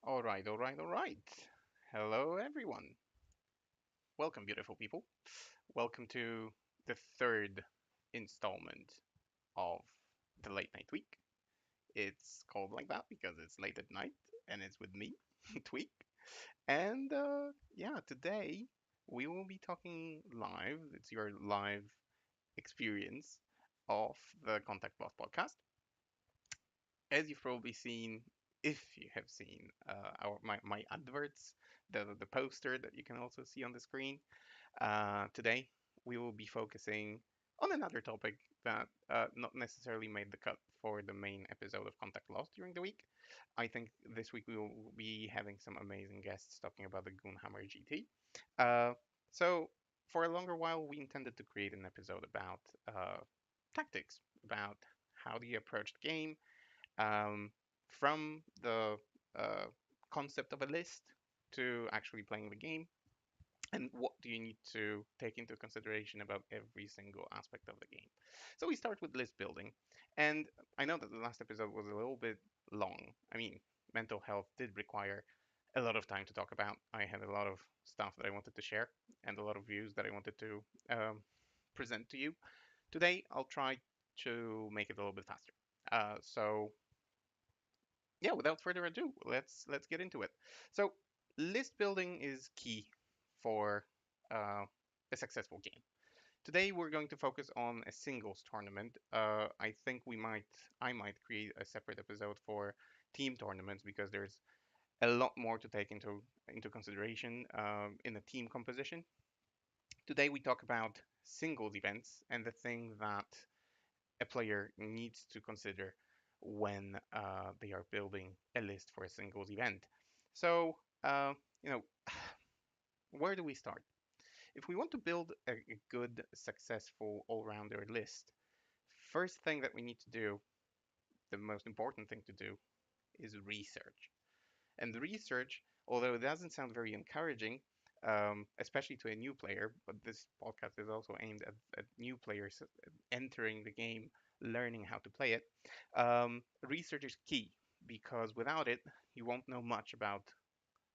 All right, all right, all right. Hello, everyone. Welcome, beautiful people. Welcome to the third installment of the Late Night Week. It's called like that because it's late at night and it's with me, Tweak. And yeah, today we will be talking live. It's your live experience of the Contact Boss podcast. As you've probably seen, if you have seen my adverts, the poster that you can also see on the screen, today we will be focusing on another topic that not necessarily made the cut for the main episode of Contact Lost during the week. I think this week we will be having some amazing guests talking about the Goonhammer GT. Uh, so for a longer while, we intended to create an episode about tactics, about how do you approach the game, um, from the uh, concept of a list to actually playing the game, and what do you need to take into consideration about every single aspect of the game. So we start with list building, and I know that the last episode was a little bit long. I mean, mental health did require a lot of time to talk about. I had a lot of stuff that I wanted to share and a lot of views that I wanted to present to you. Today, I'll try to make it a little bit faster. So yeah, without further ado, let's get into it. So list building is key for uh, a successful game. Today we're going to focus on a singles tournament. I think I might create a separate episode for team tournaments because there's a lot more to take into consideration in a team composition. Today we talk about singles events and the thing that a player needs to consider when they are building a list for a singles event. So, you know, where do we start? If we want to build a good, successful all-rounder list, first thing that we need to do, the most important thing to do, is research. And the research, although it doesn't sound very encouraging, especially to a new player, but this podcast is also aimed at new players entering the game, learning how to play it. Research is key because without it, you won't know much about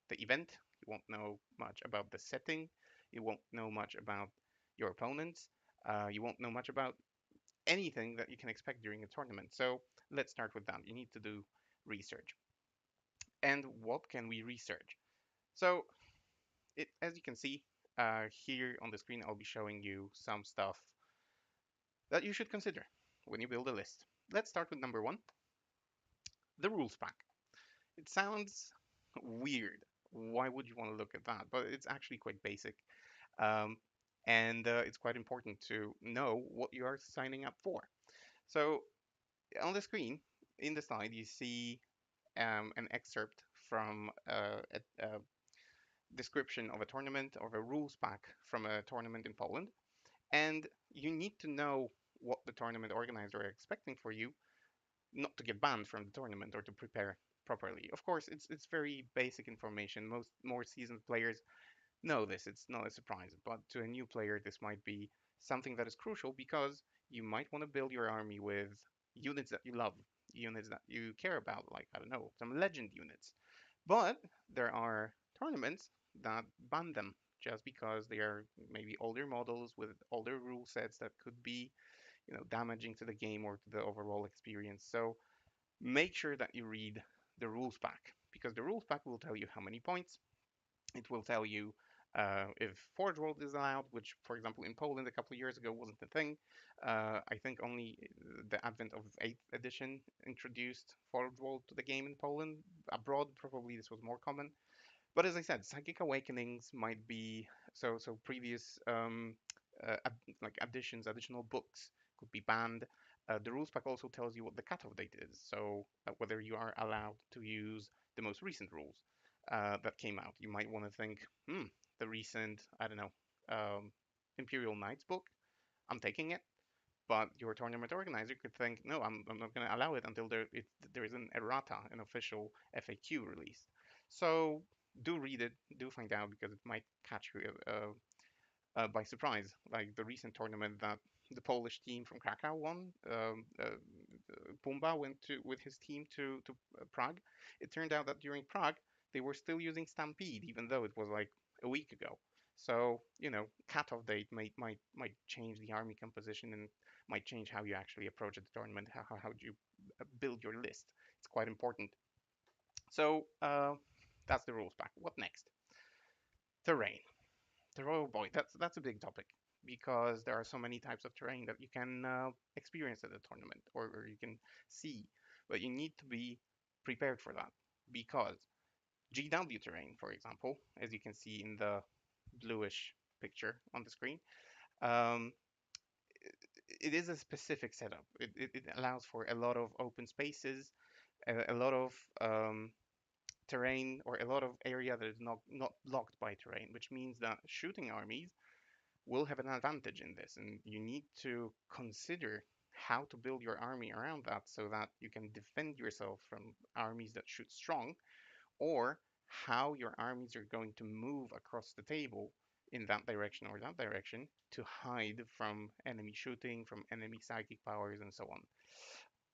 the event, you won't know much about the setting, you won't know much about your opponents, you won't know much about anything that you can expect during a tournament. So let's start with that. You need to do research. And what can we research? So as you can see here on the screen, I'll be showing you some stuff that you should consider when you build a list. Let's start with number one, the rules pack. It sounds weird. Why would you want to look at that? But it's actually quite basic. Um, and it's quite important to know what you are signing up for. So on the screen, in the slide, you see an excerpt from a description of a tournament, of a rules pack from a tournament in Poland. And you need to know what the tournament organizer are expecting for you, not to get banned from the tournament or to prepare properly. Of course, it's very basic information. Most more seasoned players know this. It's not a surprise. But to a new player, this might be something that is crucial because you might want to build your army with units that you love, units that you care about, like, I don't know, some legend units. But there are tournaments that ban them just because they are maybe older models with older rule sets that could be, damaging to the game or to the overall experience. So make sure that you read the rules pack because the rules pack will tell you how many points. It will tell you if Forge World is allowed, which, for example, in Poland a couple of years ago wasn't a thing. I think only the advent of 8th edition introduced Forge World to the game in Poland. Abroad, probably this was more common. But as I said, Psychic Awakenings might be so previous like additions, additional books could be banned. The rules pack also tells you what the cutoff date is, so whether you are allowed to use the most recent rules that came out. You might want to think, the recent, I don't know, Imperial Knights book, I'm taking it. But your tournament organizer could think, no, I'm not going to allow it until there is an errata, an official FAQ release. So do read it, do find out because it might catch you by surprise. Like the recent tournament that the Polish team from Krakow won, Pumba went to with his team to Prague. It turned out that during Prague, they were still using Stampede, even though it was like a week ago. So, cutoff date might change the army composition and might change how you actually approach the tournament, how you build your list. It's quite important. So, that's the rules pack. What next? Terrain. Oh boy, that's a big topic because there are so many types of terrain that you can experience at a tournament or you can see, but you need to be prepared for that because GW terrain, for example, as you can see in the bluish picture on the screen, um, it is a specific setup. It allows for a lot of open spaces, a lot of terrain, or a lot of area that is not blocked by terrain, which means that shooting armies will have an advantage in this, and you need to consider how to build your army around that so that you can defend yourself from armies that shoot strong, or how your armies are going to move across the table in that direction or that direction to hide from enemy shooting, from enemy psychic powers, and so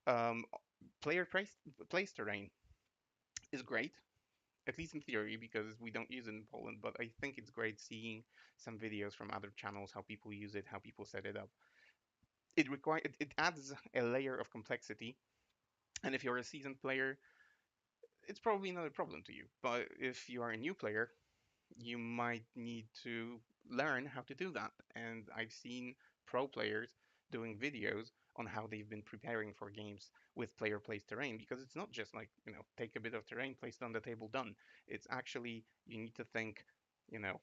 on. Um, player place terrain is great, at least in theory, because we don't use it in Poland, but I think it's great seeing some videos from other channels, how people use it, how people set it up. It adds a layer of complexity, and if you're a seasoned player, it's probably not a problem to you. But if you are a new player, you might need to learn how to do that. And I've seen pro players doing videos on how they've been preparing for games with player placed terrain, because it's not just like, take a bit of terrain, place it on the table, done. It's actually, you need to think, you know,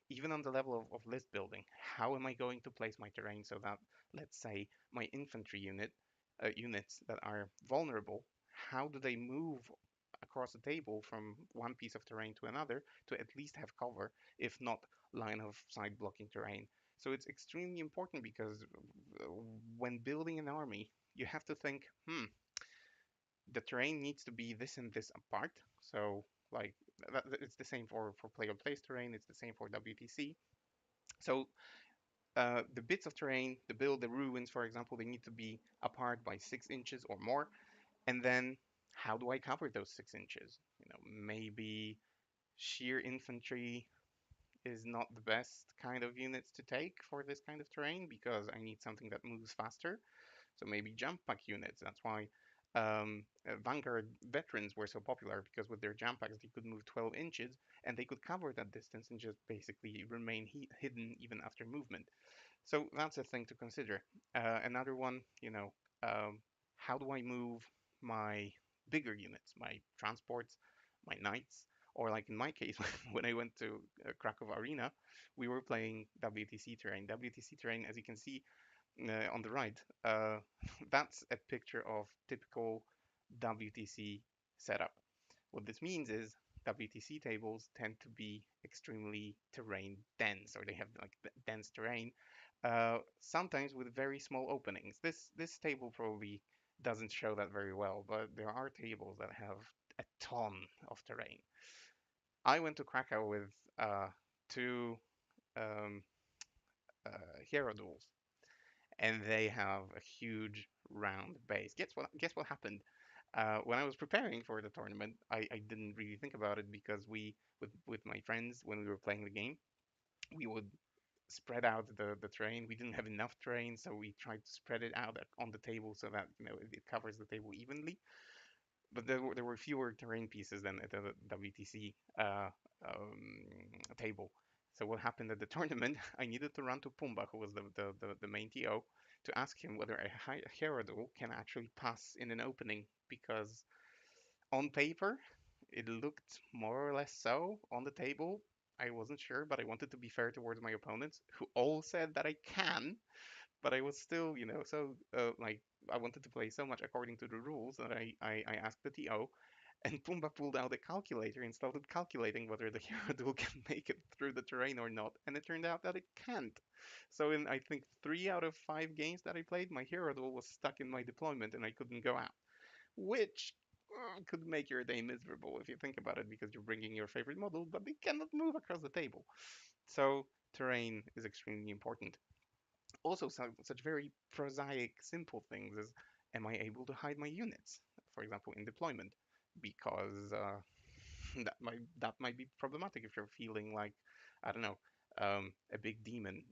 even on the level of list building, how am I going to place my terrain so that, let's say, my infantry units that are vulnerable, how do they move across the table from one piece of terrain to another to at least have cover, if not line of sight blocking terrain. So it's extremely important because when building an army, you have to think, the terrain needs to be this and this apart. So like it's the same for player place terrain. It's the same for WTC. So the bits of terrain, the ruins, for example, they need to be apart by 6 inches or more. And then how do I cover those 6 inches? Maybe sheer infantry is not the best kind of units to take for this kind of terrain because I need something that moves faster. So maybe jump pack units. That's why Vanguard veterans were so popular, because with their jump packs they could move 12 inches and they could cover that distance and just basically remain hidden even after movement. So that's a thing to consider. Another one, how do I move my bigger units, my transports, my knights, or like in my case, when I went to Krakow Arena, we were playing WTC terrain. WTC terrain, as you can see on the right, that's a picture of typical WTC setup. What this means is WTC tables tend to be extremely terrain dense, or they have like dense terrain, sometimes with very small openings. This table probably doesn't show that very well, but there are tables that have a ton of terrain. I went to Krakow with two um, hero duels, and they have a huge round base. Guess what happened? When I was preparing for the tournament, I didn't really think about it because with my friends, when we were playing the game, we would spread out the terrain. We didn't have enough terrain, so we tried to spread it out on the table so that it covers the table evenly. But there were fewer terrain pieces than at the WTC table. So what happened at the tournament? I needed to run to Pumba, who was the main TO, to ask him whether a Hierodule can actually pass in an opening, because on paper it looked more or less so. On the table, I wasn't sure, but I wanted to be fair towards my opponents, who all said that I can. But I was still, so like I wanted to play so much according to the rules that I asked the TO, and Pumba pulled out a calculator and started calculating whether the hero duel can make it through the terrain or not, and it turned out that it can't. So in, I think, 3 out of 5 games that I played, my hero duel was stuck in my deployment and I couldn't go out, which could make your day miserable if you think about it, because you're bringing your favorite model, but they cannot move across the table. So terrain is extremely important. Also, such very prosaic, simple things as, am I able to hide my units, for example, in deployment? Because that might be problematic if you're feeling like, I don't know, a big demon,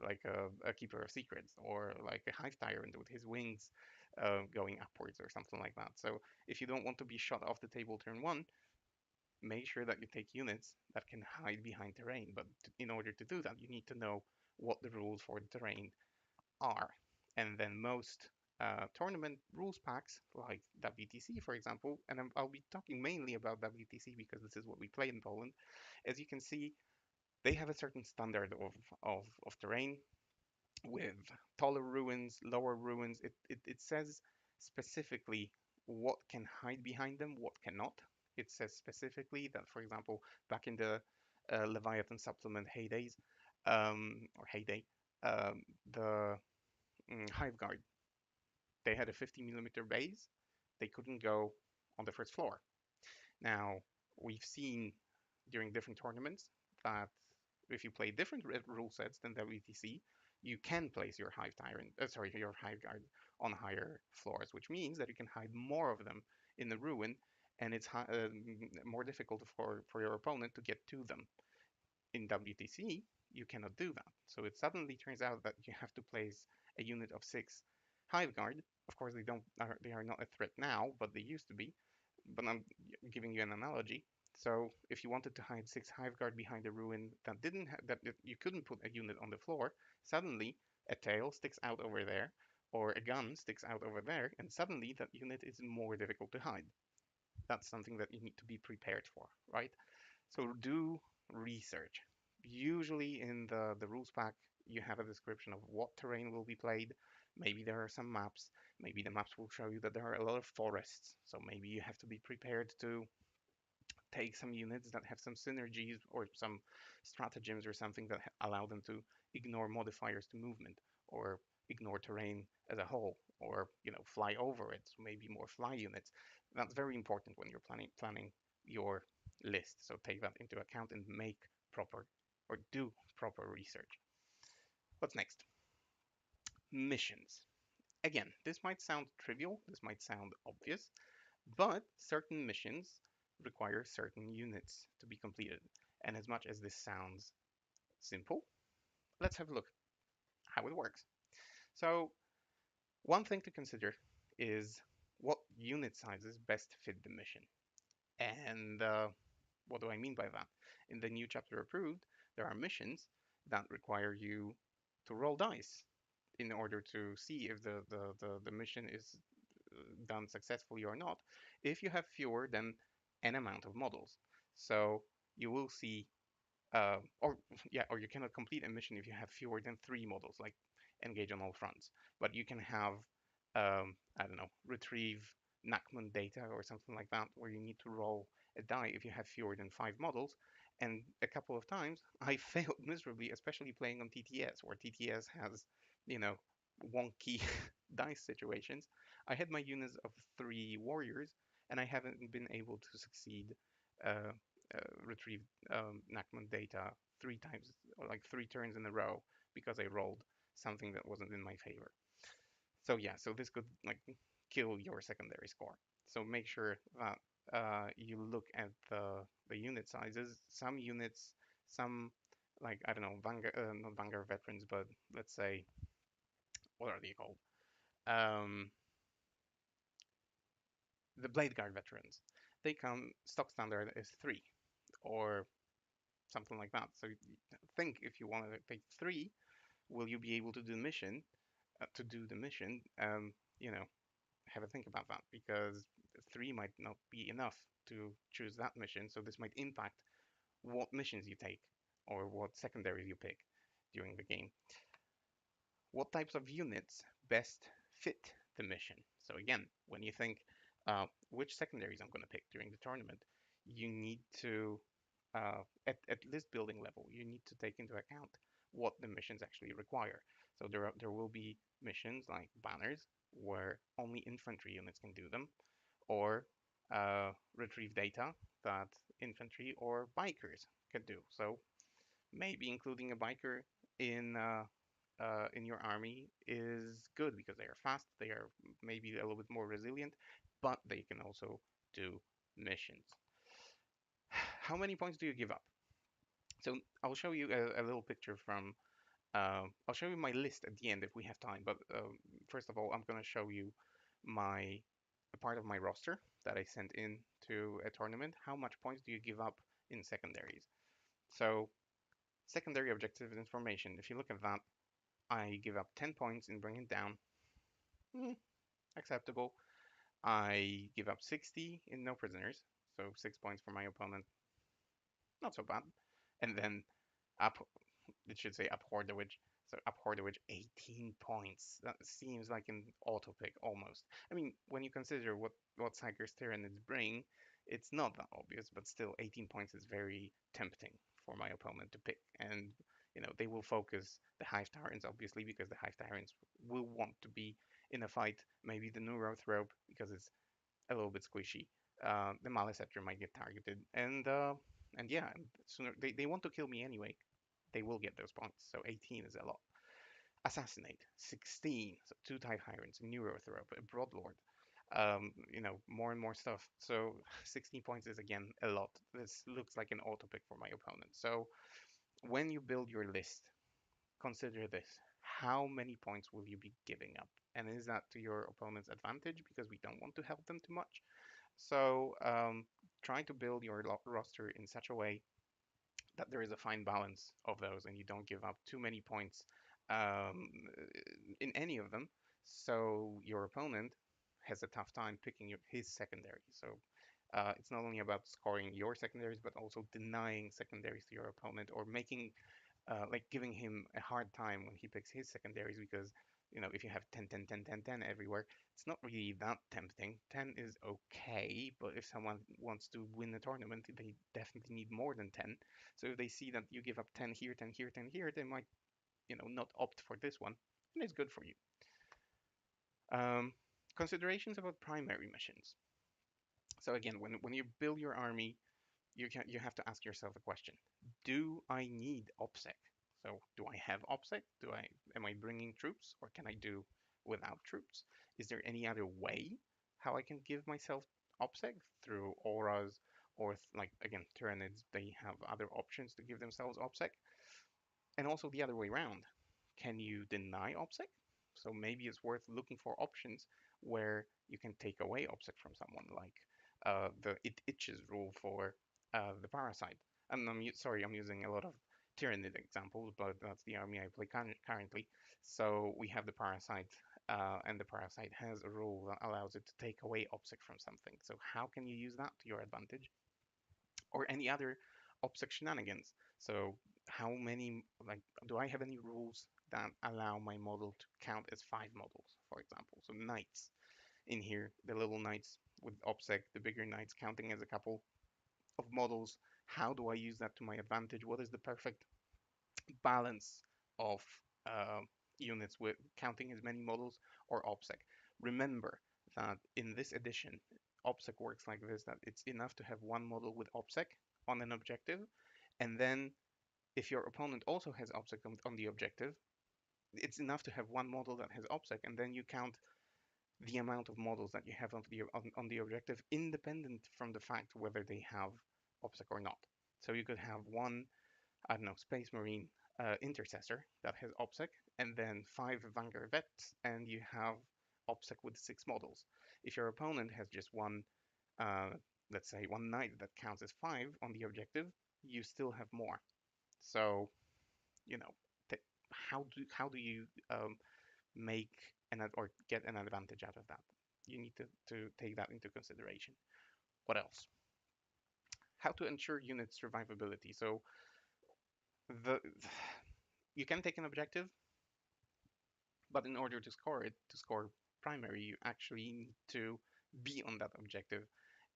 like a keeper of secrets, or like a hive tyrant with his wings going upwards or something like that. So if you don't want to be shot off the table turn one, make sure that you take units that can hide behind terrain. But in order to do that, you need to know what the rules for the terrain are. And then most tournament rules packs, like WTC, for example, and I'll be talking mainly about WTC because this is what we play in Poland. As you can see, they have a certain standard of terrain with taller ruins, lower ruins. It says specifically what can hide behind them, what cannot. It says specifically that, for example, back in the Leviathan supplement heydays, or heyday, the Hive Guard, they had a 50 millimeter base. They couldn't go on the first floor. Now, we've seen during different tournaments that if you play different rule sets than WTC, you can place your Hive Tyrant, sorry, your Hive Guard on higher floors, which means that you can hide more of them in the ruin, and it's more difficult for your opponent to get to them. In WTC, you cannot do that. So it suddenly turns out that you have to place a unit of 6 Hive Guard. Of course, they are not a threat now, but they used to be. But I'm giving you an analogy. So if you wanted to hide 6 Hive Guard behind a ruin that didn't that you couldn't put a unit on the floor, suddenly a tail sticks out over there, or a gun sticks out over there, and suddenly that unit is more difficult to hide. That's something that you need to be prepared for, right? So do research. Usually in the rules pack, you have a description of what terrain will be played. Maybe there are some maps. Maybe the maps will show you that there are a lot of forests. So maybe you have to be prepared to take some units that have some synergies or some stratagems or something that allow them to ignore modifiers to movement, or ignore terrain as a whole, or fly over it. So maybe more fly units. That's very important when you're planning your list. So take that into account and make proper or do proper research. What's next? Missions. Again, this might sound trivial, this might sound obvious, but certain missions require certain units to be completed. And as much as this sounds simple, let's have a look how it works. So one thing to consider is what unit sizes best fit the mission. And what do I mean by that? In the new chapter approved, there are missions that require you to roll dice in order to see if the mission is done successfully or not, if you have fewer than an amount of models. So you will see, or yeah, or you cannot complete a mission if you have fewer than 3 models, like engage on all fronts. But you can have, I don't know, retrieve Nachman data or something like that, where you need to roll a die if you have fewer than 5 models. And a couple of times I failed miserably, especially playing on TTS, where TTS has, you know, wonky dice situations. I had my units of 3 warriors, and I haven't been able to succeed, uh, retrieve Nachman data 3 times, or like 3 turns in a row, because I rolled something that wasn't in my favor. So yeah, so this could like kill your secondary score. So make sure that you look at the unit sizes. Some units, some, like, I don't know, Vanguard, not Vanguard veterans, but let's say, what are they called? Um, the Blade Guard veterans. They come stock standard is 3, or something like that. So think, if you want to take 3, will you be able to do the mission? To do the mission, you know, have a think about that, because 3 might not be enough to choose that mission. So this might impact what missions you take or what secondaries you pick during the game. What types of units best fit the mission? So again, when you think which secondaries I'm going to pick during the tournament, you need to, at list building level, you need to take into account what the missions actually require. So there will be missions like banners, where only infantry units can do them, or retrieve data that infantry or bikers can do. So maybe including a biker in your army is good, because they are fast, they are maybe a little bit more resilient, but they can also do missions. how many points do you give up? So I'll show you a little picture from. I'll show you my list at the end if we have time. But first of all, I'm gonna show you my a part of my roster that I sent in to a tournament. How much points do you give up in secondaries? So secondary objective information. If you look at that, I give up 10 points in bringing down. Acceptable. I give up 60 in no prisoners, so 6 points for my opponent. Not so bad. And then up it should say abhor the witch. So abhor the witch, 18 points. That seems like an auto pick almost. I mean, when you consider what Psyker's Tyranids bring, it's not that obvious, but still 18 points is very tempting for my opponent to pick. And they will focus the Hive Tyrants obviously because the Hive Tyrants will want to be in a fight. Maybe the Neurothrope because it's a little bit squishy. The Maleceptor might get targeted, and yeah, sooner they want to kill me anyway. They will get those points. So 18 is a lot. Assassinate, 16. So two TIE Tyrants, a Neurothrope, a Broadlord. More and more stuff. So 16 points is again a lot. This looks like an auto pick for my opponent. So when you build your list, consider this. How many points will you be giving up? And is that to your opponent's advantage because we don't want to help them too much? So try to build your roster in such a way that there is a fine balance of those and you don't give up too many points um, in any of them. So your opponent has a tough time picking his secondary. So it's not only about scoring your secondaries, but also denying secondaries to your opponent or making like giving him a hard time when he picks his secondaries because if you have 10 10 10 10 10 everywhere, it's not really that tempting. 10 is okay, but if someone wants to win a tournament, they definitely need more than 10. So if they see that you give up 10 here, 10 here, 10 here, they might not opt for this one, and it's good for you. um, Considerations about primary missions. So again, when you build your army, you have to ask yourself a question: do I need OPSEC? So do I have OPSEC? Am I bringing troops, or can I do without troops? Is there any other way how I can give myself OPSEC through auras or like again Tyranids? They have other options to give themselves OPSEC, and also the other way around. Can you deny OPSEC? So maybe it's worth looking for options where you can take away OPSEC from someone, like the it itches rule for the parasite. And sorry, I'm using a lot of Tyranid examples, but that's the army I play currently. So we have the parasite, and the parasite has a rule that allows it to take away OPSEC from something. So how can you use that to your advantage? Or any other OPSEC shenanigans. So how many, like, do I have any rules that allow my model to count as 5 models, for example? So knights in here, the little knights with OPSEC, the bigger knights counting as a couple of models. How do I use that to my advantage? What is the perfect balance of uh, units with counting as many models or OPSEC? Remember that in this edition, OPSEC works like this, that it's enough to have one model with OPSEC on an objective, and then if your opponent also has OPSEC on the objective, it's enough to have one model that has OPSEC, and then you count the amount of models that you have on the objective independent from the fact whether they have OPSEC or not. So you could have one, I don't know, Space Marine intercessor that has OPSEC, and then 5 Vanguard vets, and you have OPSEC with 6 models. If your opponent has just one, uh, let's say one knight that counts as 5 on the objective, you still have more. So you know, how do you make or get an advantage out of that? You need to take that into consideration. What else? How to ensure unit survivability. So the you can take an objective, but in order to score it, to score primary, you actually need to be on that objective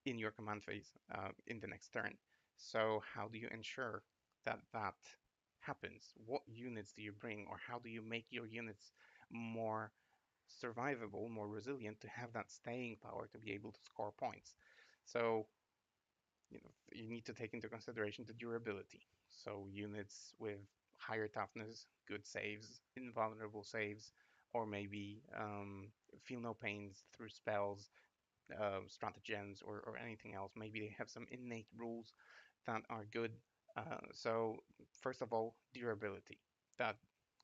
in your command phase in the next turn. So how do you ensure that that happens? What units do you bring, or how do you make your units more survivable, more resilient to have that staying power to be able to score points? So you need to take into consideration the durability. So units with higher toughness, good saves, invulnerable saves, or maybe feel no pains through spells, stratagems, or anything else. Maybe they have some innate rules that are good. So first of all, durability. That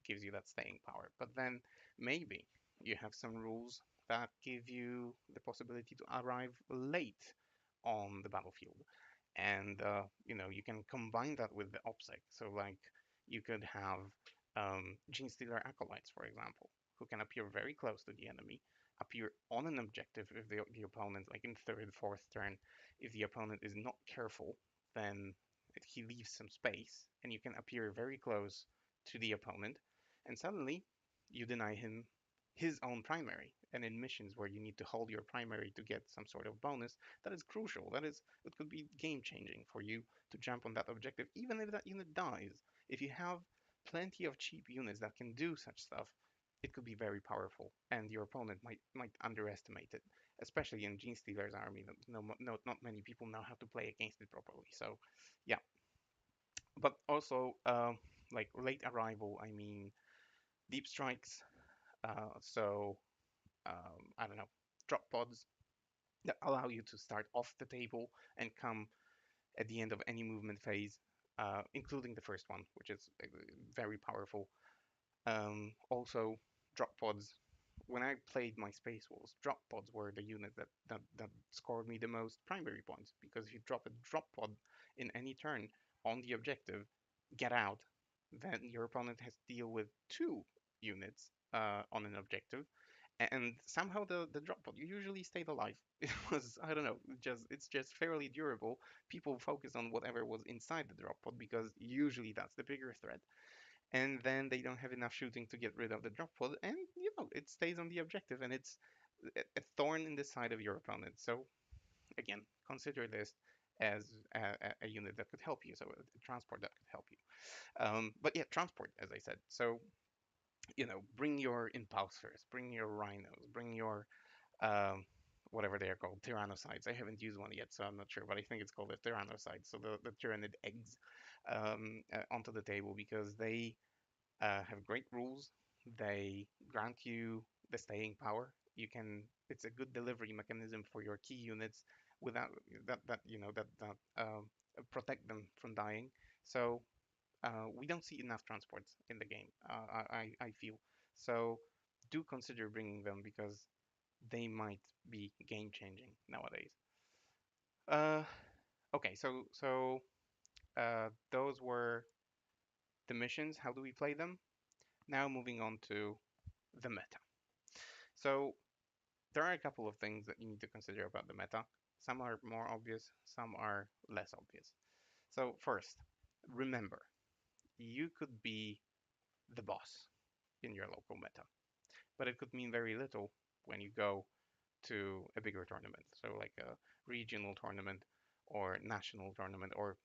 gives you that staying power. But then maybe you have some rules that give you the possibility to arrive late on the battlefield. And you can combine that with the OPSEC. So like you could have Gene Stealer Acolytes, for example, who can appear very close to the enemy, appear on an objective if the opponent, like in third, fourth turn, if the opponent is not careful, then he leaves some space, and you can appear very close to the opponent, and suddenly you deny him his own primary. And in missions where you need to hold your primary to get some sort of bonus, that is crucial. It could be game changing for you to jump on that objective, even if that unit dies. If you have plenty of cheap units that can do such stuff, it could be very powerful, and your opponent might underestimate it, especially in Gene Stealer's army. Not many people know how to play against it properly. So, yeah. But also, like late arrival, I mean deep strikes. So, I don't know, drop pods that allow you to start off the table and come at the end of any movement phase, including the first one, which is very powerful. Also, drop pods. When I played my Space Wolves, drop pods were the unit that scored me the most primary points, because if you drop a drop pod in any turn on the objective, get out, then your opponent has to deal with two units on an objective, and somehow the drop pod usually stayed alive. It was, I don't know, it's just fairly durable. People focus on whatever was inside the drop pod because usually that's the bigger threat, and then they don't have enough shooting to get rid of the drop pod, and it stays on the objective, and it's a thorn in the side of your opponent. So again, consider this as a unit that could help you, so a transport that could help you. But yeah, transport, as I said. So bring your impulsors, bring your rhinos, bring your um, whatever they are called, tyrannocytes. I haven't used one yet, so I'm not sure, but I think it's called a tyrannocyte. So the tyrannid eggs onto the table, because they have great rules. They grant you the staying power. It's a good delivery mechanism for your key units without that protect them from dying. So we don't see enough transports in the game. I feel so. Do consider bringing them because they might be game changing nowadays. Uh, okay, so those were the missions. How do we play them? Now moving on to the meta. So there are a couple of things that you need to consider about the meta. Some are more obvious, some are less obvious. So first, remember, you could be the boss in your local meta, but it could mean very little when you go to a bigger tournament. So like a regional tournament or national tournament or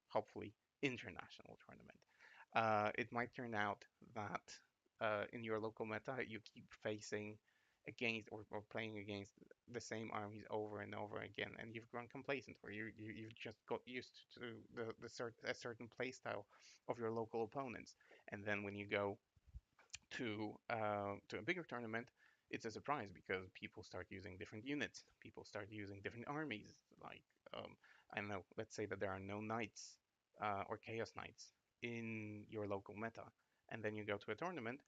hopefully international tournament. It might turn out that in your local meta you keep facing against or playing against the same armies over and over again, and you've grown complacent, or you've just got used to a certain play style of your local opponents, and then when you go to a bigger tournament, it's a surprise because people start using different units. People start using different armies. Like I don't know, let's say that there are no knights or chaos knights in your local meta, and then you go to a tournament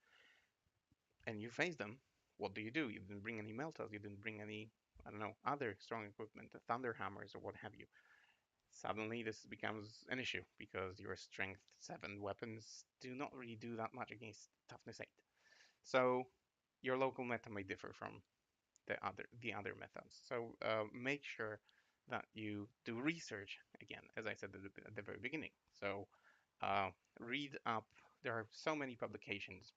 and you face them. What do? You didn't bring any meltas. You didn't bring any, I don't know, other strong equipment, thunder hammers or what have you. Suddenly this becomes an issue because your strength 7 weapons do not really do that much against toughness 8. So your local meta may differ from the other methods. So make sure that you do research again, as I said at the very beginning. So uh, read up. There are so many publications.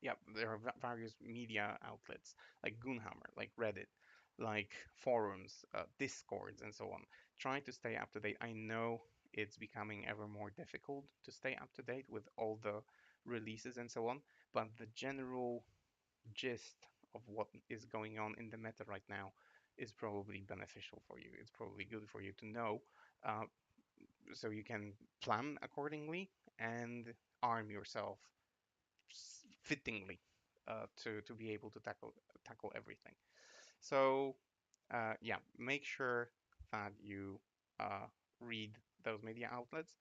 Yeah, there are various media outlets like Goonhammer, like Reddit, like forums, discords, and so on. Try to stay up to date. I know it's becoming ever more difficult to stay up to date with all the releases and so on, but the general gist of what is going on in the meta right now is probably beneficial for you. It's probably good for you to know, uh, so you can plan accordingly and arm yourself fittingly to be able to tackle everything. So yeah, make sure that you read those media outlets.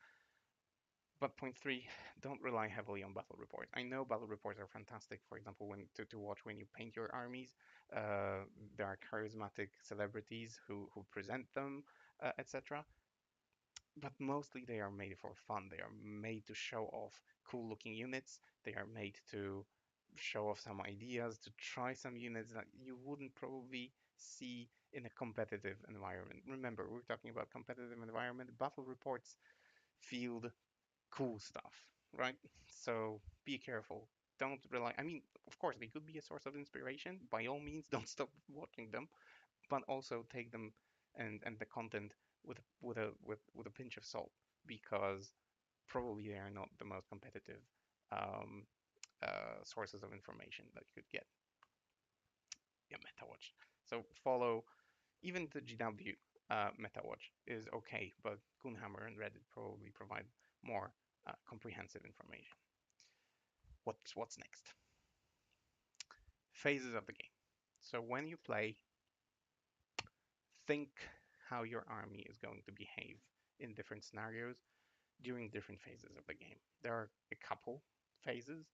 But point three, don't rely heavily on battle reports. I know battle reports are fantastic, for example, to watch when you paint your armies. There are charismatic celebrities who present them, etc. But mostly they are made for fun. They are made to show off cool looking units. They are made to show off some ideas, to try some units that you wouldn't probably see in a competitive environment. Remember, we're talking about competitive environment. Battle reports field cool stuff, right? So be careful. Don't rely. I mean, of course, they could be a source of inspiration. By all means, don't stop watching them, but also take them and the content with a pinch of salt, because probably they are not the most competitive um, sources of information that you could get. Yeah, MetaWatch. So follow even the GW MetaWatch is okay, but Goonhammer and Reddit probably provide more comprehensive information. What's next? Phases of the game. So when you play, think how your army is going to behave in different scenarios during different phases of the game. There are a couple phases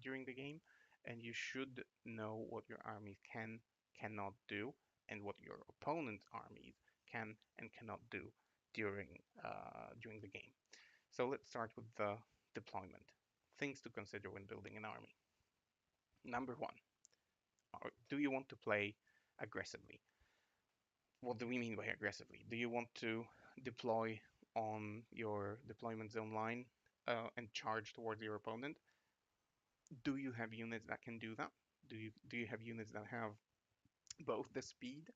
during the game, and you should know what your armies cannot do, and what your opponent's armies can and cannot do during the game. So let's start with the deployment. Things to consider when building an army. Number one, do you want to play aggressively? What do we mean by aggressively? Do you want to deploy on your deployment zone line and charge towards your opponent? Do you have units that can do that? Do you have units that have both the speed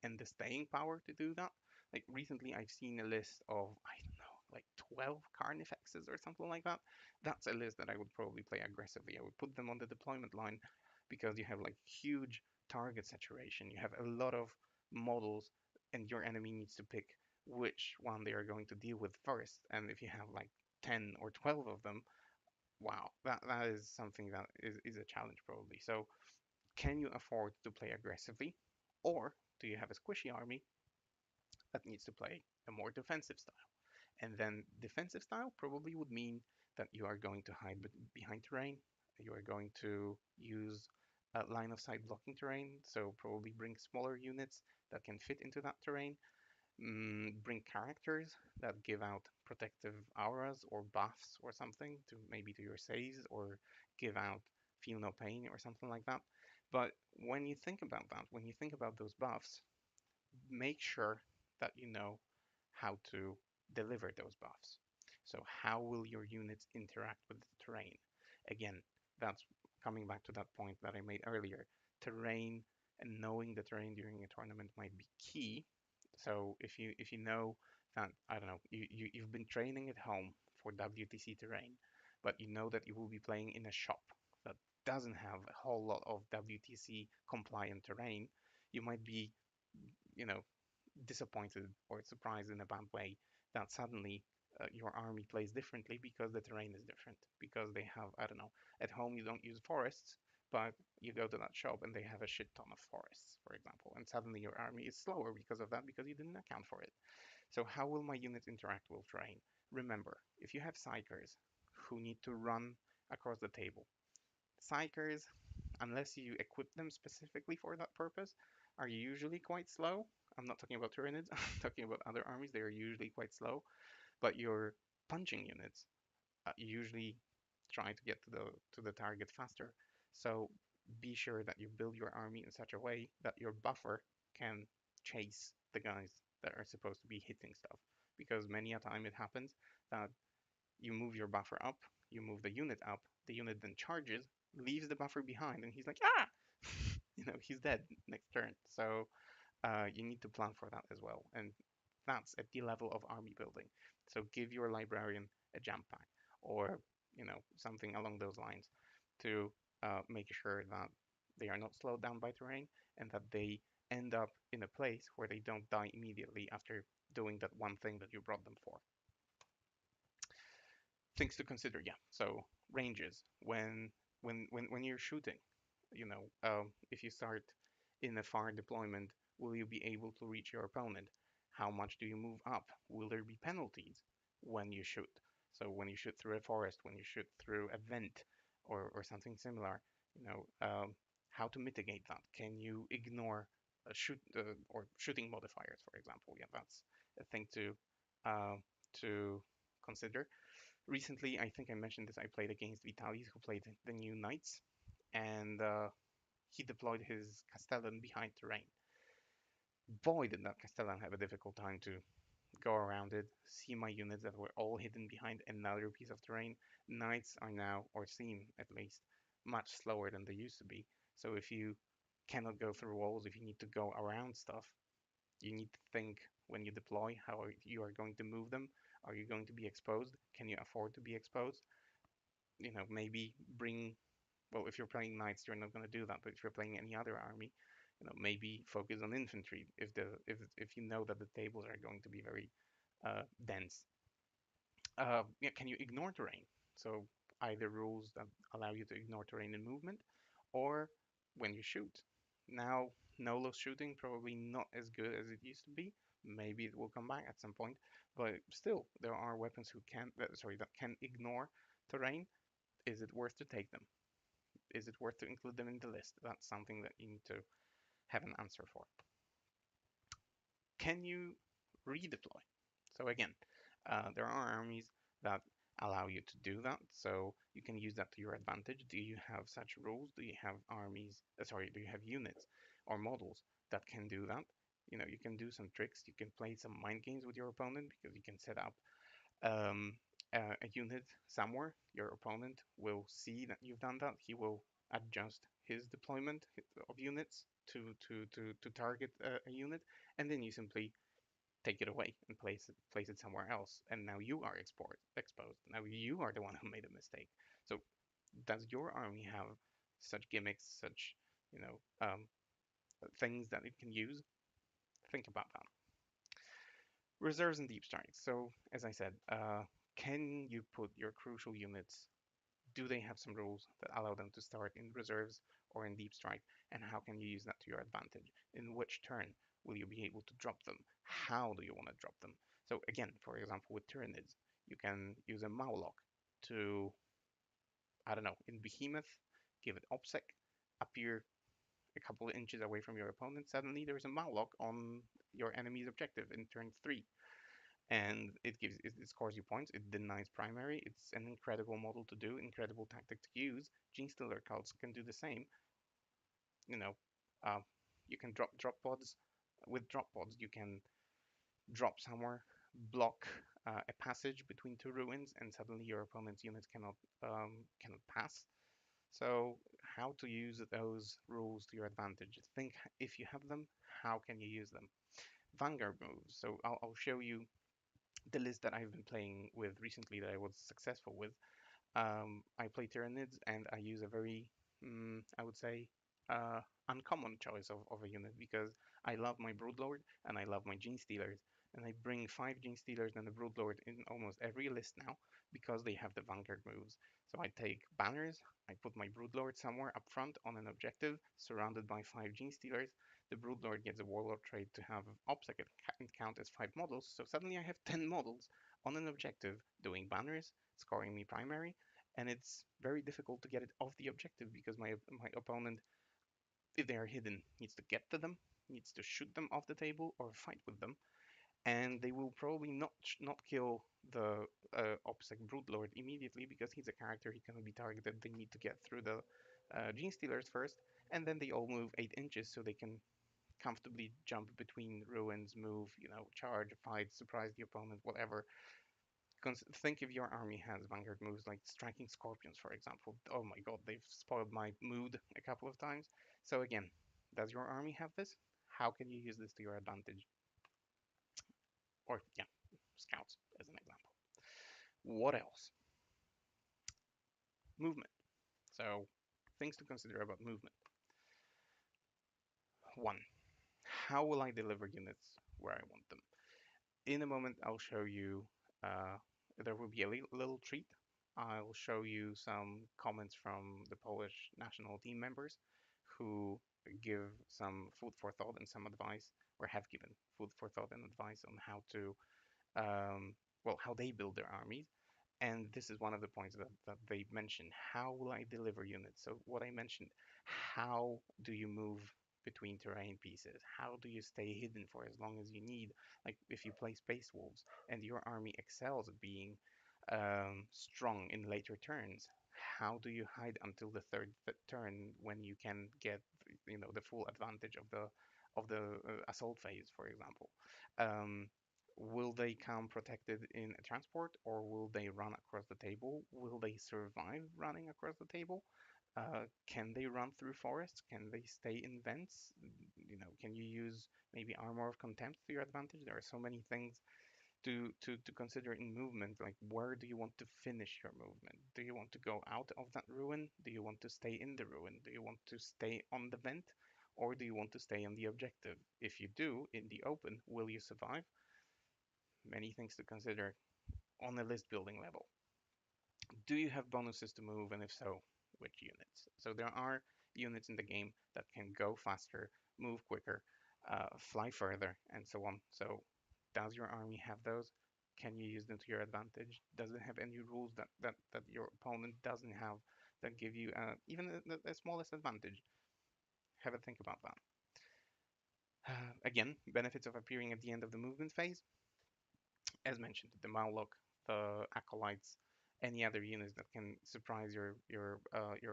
and the staying power to do that? Like recently, I've seen a list of, I don't know, like 12 Carnifexes or something like that. That's a list that I would probably play aggressively. I would put them on the deployment line because you have like huge target saturation. You have a lot of models, and your enemy needs to pick which one they are going to deal with first. And if you have like 10 or 12 of them, wow, that is something that is a challenge probably. So can you afford to play aggressively, or do you have a squishy army that needs to play a more defensive style? And then defensive style probably would mean that you are going to hide behind terrain. You are going to use line of sight blocking terrain, so probably bring smaller units that can fit into that terrain. Bring characters that give out protective auras or buffs or something to maybe to your saves, or give out feel no pain or something like that. But when you think about that, when you think about those buffs, make sure that you know how to deliver those buffs. So how will your units interact with the terrain? Again, that's coming back to that point that I made earlier. Terrain and knowing the terrain during a tournament might be key. So if you know that, I don't know, you've been training at home for WTC terrain, but you know that you will be playing in a shop that doesn't have a whole lot of WTC compliant terrain, you might be, you know, disappointed or surprised in a bad way that suddenly your army plays differently because the terrain is different. Because they have, I don't know, at home you don't use forests, but you go to that shop and they have a shit ton of forests, for example, and suddenly your army is slower because of that, because you didn't account for it. So how will my units interact with terrain? Remember, if you have psychers who need to run across the table, psychers, unless you equip them specifically for that purpose, are usually quite slow. I'm not talking about Tyranids, I'm talking about other armies. They are usually quite slow, but your punching units usually try to get to the target faster. So be sure that you build your army in such a way that your buffer can chase the guys that are supposed to be hitting stuff. Because many a time it happens that you move your buffer up, you move the unit up, the unit then charges, leaves the buffer behind, and he's like, ah, he's dead next turn. So you need to plan for that as well. And that's at the level of army building. So give your librarian a jump pack, or something along those lines, to make sure that they are not slowed down by terrain, and that they end up in a place where they don't die immediately after doing that one thing that you brought them for. Things to consider, yeah. So ranges when you're shooting, if you start in a far deployment, will you be able to reach your opponent? How much do you move up? Will there be penalties when you shoot? So when you shoot through a forest, when you shoot through a vent, or something similar, you know, how to mitigate that? Can you ignore or shooting modifiers, for example? Yeah, that's a thing uh, to consider. Recently, I think I mentioned this. I played against Vitalis, who played the new Knights, and he deployed his Castellan behind terrain. Boy, did that Castellan have a difficult time to go around it, see my units that were all hidden behind another piece of terrain. Knights are now, or seem at least, much slower than they used to be. So if you cannot go through walls, if you need to go around stuff, you need to think when you deploy how you are going to move them. Are you going to be exposed? Can you afford to be exposed? You know, maybe bring, well, if you're playing knights, you're not going to do that. But if you're playing any other army, you know, maybe focus on infantry if you know that the tables are going to be very dense. Yeah, can you ignore terrain? So either rules that allow you to ignore terrain in movement, or when you shoot. Now, no-loss shooting probably not as good as it used to be. Maybe it will come back at some point, but still, there are weapons who can, that can ignore terrain. Is it worth to take them? Is it worth to include them in the list? That's something that you need to have an answer for. Can you redeploy? So again, there are armies that allow you to do that, so you can use that to your advantage. Do you have such rules? Do you have do you have units or models that can do that? You know, you can do some tricks. You can play some mind games with your opponent because you can set up um, a unit somewhere. Your opponent will see that you've done that. He will adjust his deployment of units to target a unit, and then you simply take it away and place it somewhere else. And now you are exposed. Now you are the one who made a mistake. So does your army have such gimmicks, such you know things that it can use? Think about that. Reserves and deep strikes. So as I said, can you put your crucial units? Do they have some rules that allow them to start in reserves or in deep strike? And how can you use that to your advantage? In which turn will you be able to drop them? How do you want to drop them? So again, for example, with Tyranids, you can use a Maulock to, I don't know, in Behemoth, give it OPSEC, appear a couple of inches away from your opponent. Suddenly there's a Maulock on your enemy's objective in turn 3, and it scores you points. It denies primary. It's an incredible model to do, incredible tactic to use. Gene Stealer cults can do the same. You know, uh, you can drop pods. With drop pods, you can drop somewhere, block a passage between two ruins, and suddenly your opponent's units cannot pass. So how to use those rules to your advantage? Think if you have them, how can you use them? Vanguard moves. So I'll show you the list that I've been playing with recently that I was successful with. I play Tyranids and I use a very, I would say, uh, uncommon choice of a unit because I love my Broodlord and I love my Gene Stealers. And I bring 5 Gene Stealers and a Broodlord in almost every list now because they have the Vanguard moves. So I take banners, I put my Broodlord somewhere up front on an objective surrounded by 5 Gene Stealers. The Broodlord gets a Warlord trait to have OPSEC and count as 5 models. So suddenly I have 10 models on an objective doing banners, scoring me primary, and it's very difficult to get it off the objective because my opponent, if they are hidden, needs to get to them, needs to shoot them off the table or fight with them, and they will probably not kill the OPSEC Broodlord immediately because he's a character, he cannot be targeted. They need to get through the Gene Stealers first, and then they all move 8 inches so they can comfortably jump between ruins, move, charge, fight, surprise the opponent, whatever. Think if your army has vanguard moves like striking scorpions, for example. Oh my god, they've spoiled my mood a couple of times. So again, does your army have this? How can you use this to your advantage? Or yeah, scouts as an example. What else? Movement. So things to consider about movement. One, how will I deliver units where I want them? In a moment, I'll show you, uh, there will be a little treat. I'll show you some comments from the Polish national team members who give some food for thought and some advice or have given food for thought and advice on how to well, how they build their armies. And this is one of the points that they mentioned. How will I deliver units? So what I mentioned, how do you move between terrain pieces? How do you stay hidden for as long as you need? Like if you play Space Wolves and your army excels at being strong in later turns, how do you hide until the third turn when you can get the full advantage of the assault phase, for example? Um, will they come protected in a transport, or will they run across the table? Will they survive running across the table? Can they run through forests? Can they stay in vents? Can you use maybe armor of contempt to your advantage? There are so many things to consider in movement. Like, where do you want to finish your movement? Do you want to go out of that ruin? Do you want to stay in the ruin? Do you want to stay on the vent? Or do you want to stay on the objective? If you do, in the open, will you survive? Many things to consider on a list building level. Do you have bonuses to move, and if so, which units? So there are units in the game that can go faster, move quicker, fly further, and so on. So does your army have those? Can you use them to your advantage? Does it have any rules that your opponent doesn't have that give you even the smallest advantage? Have a think about that. Again, benefits of appearing at the end of the movement phase. As mentioned, the Mauloc, the Acolytes, any other units that can surprise your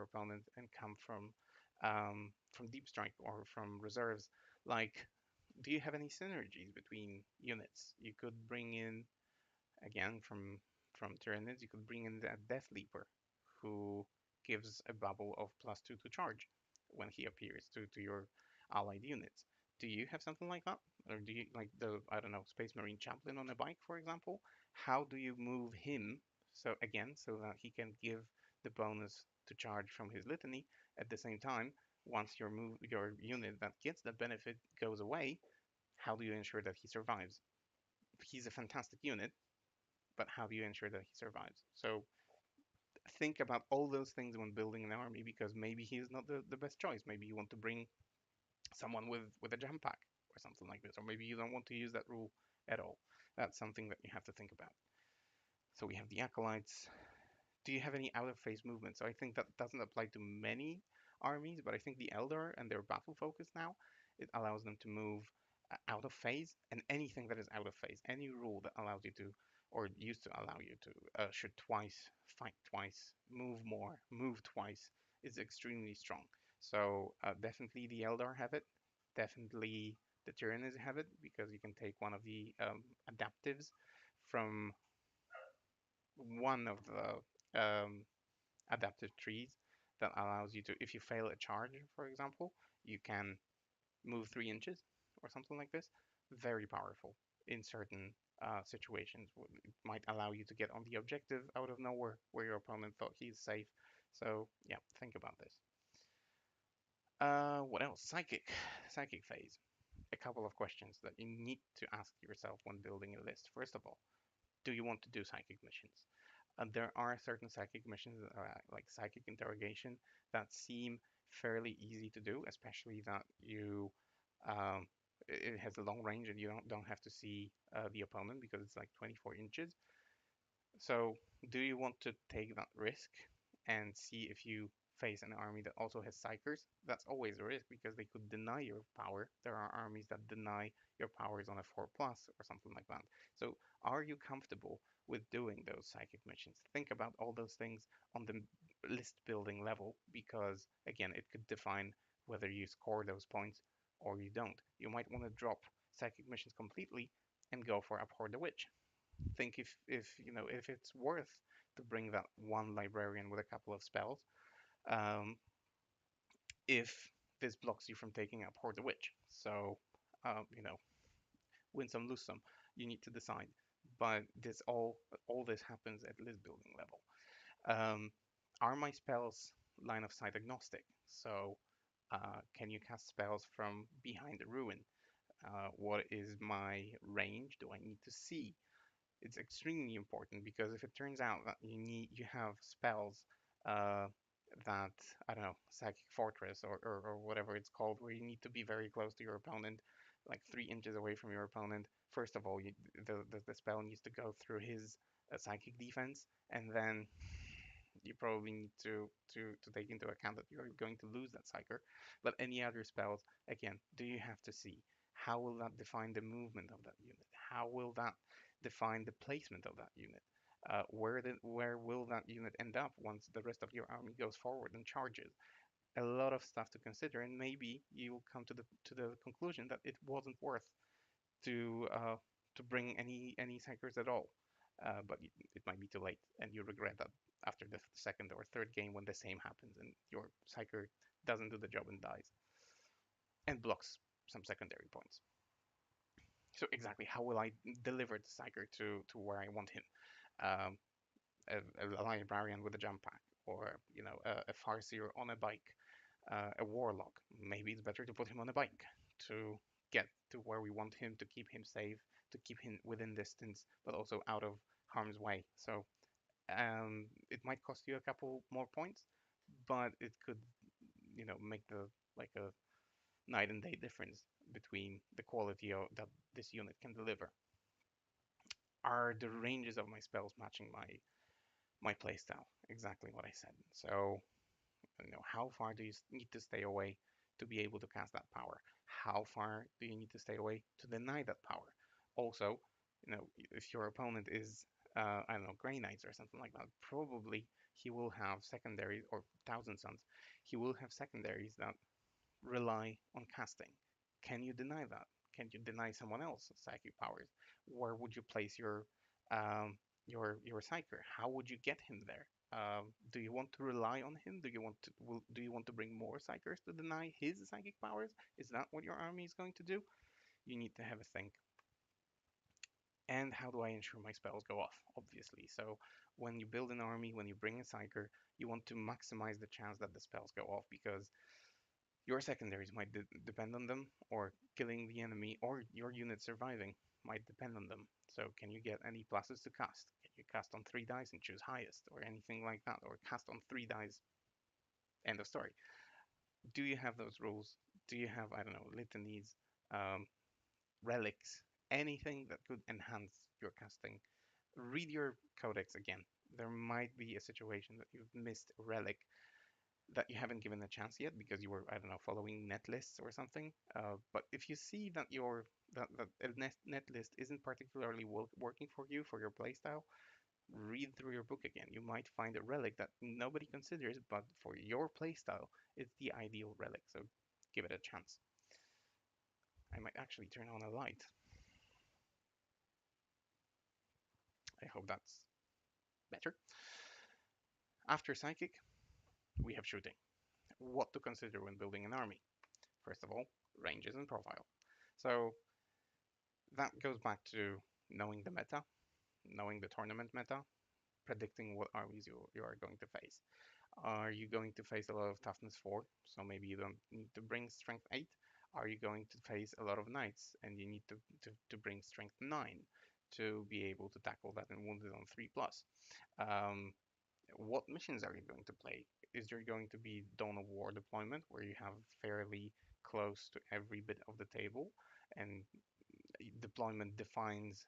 opponent and come from deep strike or from reserves. Like, do you have any synergies between units? You could bring in again from Tyranids, you could bring in that Death Leaper, who gives a bubble of +2 to charge when he appears to your allied units. Do you have something like that? Or do you like the, I don't know, Space Marine Chaplain on a bike, for example? How do you move him so again so that he can give the bonus to charge from his litany at the same time? Once your unit that gets that benefit goes away, how do you ensure that he survives? He's a fantastic unit, but how do you ensure that he survives? So think about all those things when building an army, because maybe he's not the best choice. Maybe you want to bring someone with a jump pack or something like this, or maybe you don't want to use that rule at all. That's something that you have to think about. So we have the acolytes. Do you have any out of phase movement? So I think that doesn't apply to many armies, but I think the Eldar and their battle focus now, it allows them to move out of phase, and anything that is out of phase, any rule that allows you to, or used to allow you to, shoot twice, fight twice, move more, move twice, is extremely strong. So definitely the Eldar have it. Definitely the Tyranids have it, because you can take one of the adaptives from one of the adaptive trees that allows you to, if you fail a charge, for example, you can move 3 inches or something like this. Very powerful in certain situations. It might allow you to get on the objective out of nowhere where your opponent thought he's safe. So yeah, think about this. What else? Psychic phase. A couple of questions that you need to ask yourself when building a list. First of all, do you want to do psychic missions? There are certain psychic missions, like psychic interrogation, that seem fairly easy to do, especially that um, it has a long range and you don't have to see the opponent because it's like 24 inches. So, do you want to take that risk and see if you face an army that also has psychers? That's always a risk because they could deny your power. There are armies that deny your powers on a 4 plus or something like that. So, are you comfortable with doing those psychic missions? Think about all those things on the list building level, because again, it could define whether you score those points or you don't. You might want to drop psychic missions completely and go for Abhor the Witch. Think if it's worth to bring that one librarian with a couple of spells, um, if this blocks you from taking up Horde the Witch. So um, you know, win some, lose some. You need to decide. But all this happens at list building level. Are my spells line of sight agnostic? So can you cast spells from behind the ruin? What is my range? Do I need to see? It's extremely important, because if it turns out that you have spells uh, that, I don't know, Psychic Fortress or whatever it's called, where you need to be very close to your opponent, like 3 inches away from your opponent, first of all, the spell needs to go through his psychic defense, and then you probably need to take into account that you're going to lose that psyker. But any other spells, again, do you have to see how will that define the movement of that unit? How will that define the placement of that unit? Where will that unit end up once the rest of your army goes forward and charges? A lot of stuff to consider, and maybe you'll come to the conclusion that it wasn't worth to uh, to bring any psychers at all. But it might be too late, and you regret that after the second or third game when the same happens and your psyker doesn't do the job and dies and blocks some secondary points. So exactly how will I deliver the psyker to where I want him? Um, a librarian with a jump pack, or a farseer on a bike, a warlock. Maybe it's better to put him on a bike to get to where we want him, to keep him safe, to keep him within distance, but also out of harm's way. So it might cost you a couple more points, but it could, make the like a night and day difference between the quality that this unit can deliver. Are the ranges of my spells matching my playstyle? Exactly what I said. So how far do you need to stay away to be able to cast that power? How far do you need to stay away to deny that power? Also, if your opponent is I don't know, Grey Knights or something like that, probably he will have secondaries, or Thousand Sons, he will have secondaries that rely on casting. Can you deny that? Can you deny someone else psychic powers? Where would you place your psyker? How would you get him there? Do you want to rely on him? Do you want to bring more psychers to deny his psychic powers? Is that what your army is going to do? You need to have a think. And how do I ensure my spells go off? Obviously. So when you build an army, when you bring a psyker, you want to maximize the chance that the spells go off, because your secondaries might depend on them, or killing the enemy or your unit surviving might depend on them. So can you get any pluses to cast? Can you cast on 3 dice and choose highest, or anything like that? Or cast on 3 dice, end of story. Do you have those rules? Do you have, I don't know, litanies, um, relics, anything that could enhance your casting? Read your codex again. There might be a situation that you've missed a relic that you haven't given a chance yet because you were, I don't know, following net lists or something. But if you see that that a net list isn't particularly working for you for your playstyle, read through your book again. You might find a relic that nobody considers, but for your playstyle, it's the ideal relic. So give it a chance. I might actually turn on a light. I hope that's better. After psychic, we have shooting. What to consider when building an army? First of all, ranges and profile. So that goes back to knowing the meta, knowing the tournament meta, predicting what armies you are going to face. Are you going to face a lot of toughness 4, so maybe you don't need to bring strength 8? Are you going to face a lot of knights and you need to bring strength 9 to be able to tackle that and wounded on 3 plus? Um, what missions are you going to play? Is there going to be Dawn of War deployment where you have fairly close to every bit of the table, and deployment defines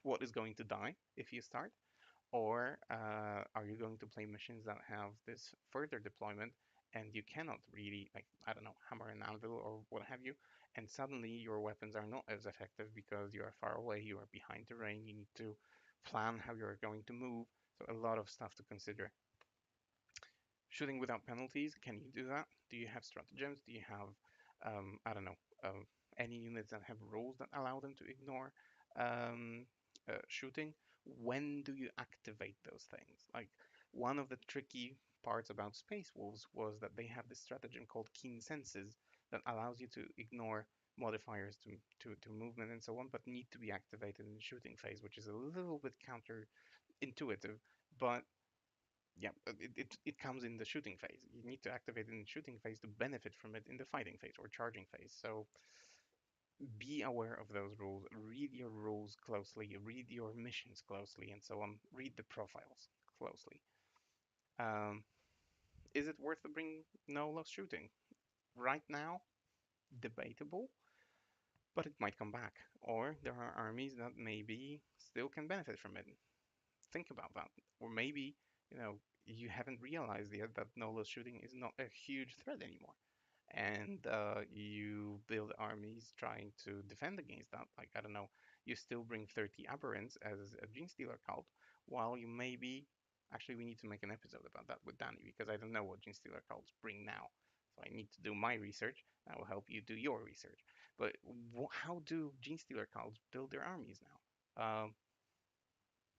what is going to die if you start? Or are you going to play missions that have this further deployment and you cannot really, like, I don't know, hammer an anvil or what have you, and suddenly your weapons are not as effective because you are far away, you are behind terrain, you need to plan how you're going to move. So a lot of stuff to consider. Shooting without penalties, can you do that? Do you have stratagems? Do you have, I don't know, any units that have rules that allow them to ignore um, shooting? When do you activate those things? Like, one of the tricky parts about Space Wolves was that they have this stratagem called Keen Senses that allows you to ignore modifiers to movement and so on, but need to be activated in the shooting phase, which is a little bit counterintuitive, but yeah, it comes in the shooting phase. You need to activate it in the shooting phase to benefit from it in the fighting phase or charging phase. So be aware of those rules. Read your rules closely. Read your missions closely, and so on. Read the profiles closely. Um, is it worth to bring no loss shooting? Right now, debatable. but it might come back. Or there are armies that maybe still can benefit from it. Think about that. Or maybe, you know, you haven't realized yet that no-loss shooting is not a huge threat anymore. And you build armies trying to defend against that. Like, I don't know, you still bring 30 aberrants as a Gene Stealer cult, while you maybe. Actually, we need to make an episode about that with Danny because I don't know what Gene Stealer cults bring now. So I need to do my research. I will help you do your research. But how do Gene Stealer cults build their armies now?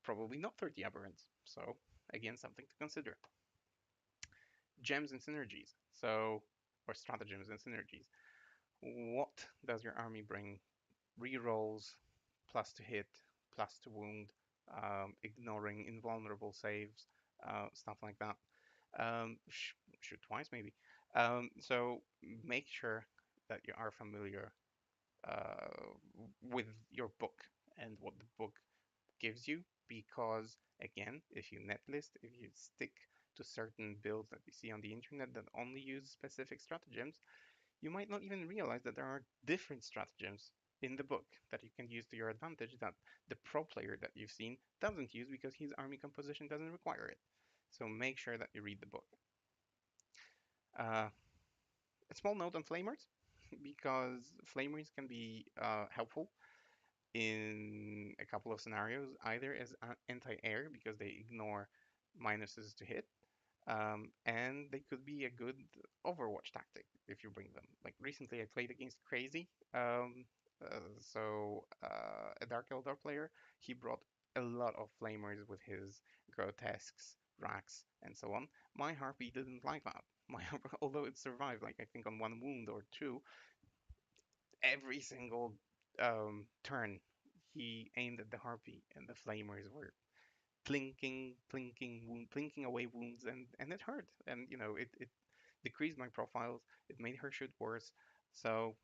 Probably not 30 aberrants. So, again, something to consider. Gems and synergies. So, or stratagems and synergies. What does your army bring? Rerolls, plus to hit, plus to wound, ignoring invulnerable saves, stuff like that. Shoot twice maybe. So make sure that you are familiar uh, with your book and what the book gives you, because again, if you netlist, if you stick to certain builds that you see on the internet that only use specific stratagems, you might not even realize that there are different stratagems in the book that you can use to your advantage that the pro player that you've seen doesn't use because his army composition doesn't require it. So make sure that you read the book. Uh, a small note on flamers, because flamers can be helpful in a couple of scenarios, either as anti-air because they ignore minuses to hit, and they could be a good Overwatch tactic if you bring them. Like recently, I played against Crazy, a Dark Eldar player. He brought a lot of flamers with his grotesques, racks, and so on. My Harpy didn't like that. My although it survived, like I think on one wound or two, every single turn he aimed at the Harpy, and the flamers were plinking away wounds, and it hurt. And it decreased my profiles. It made her shoot worse. So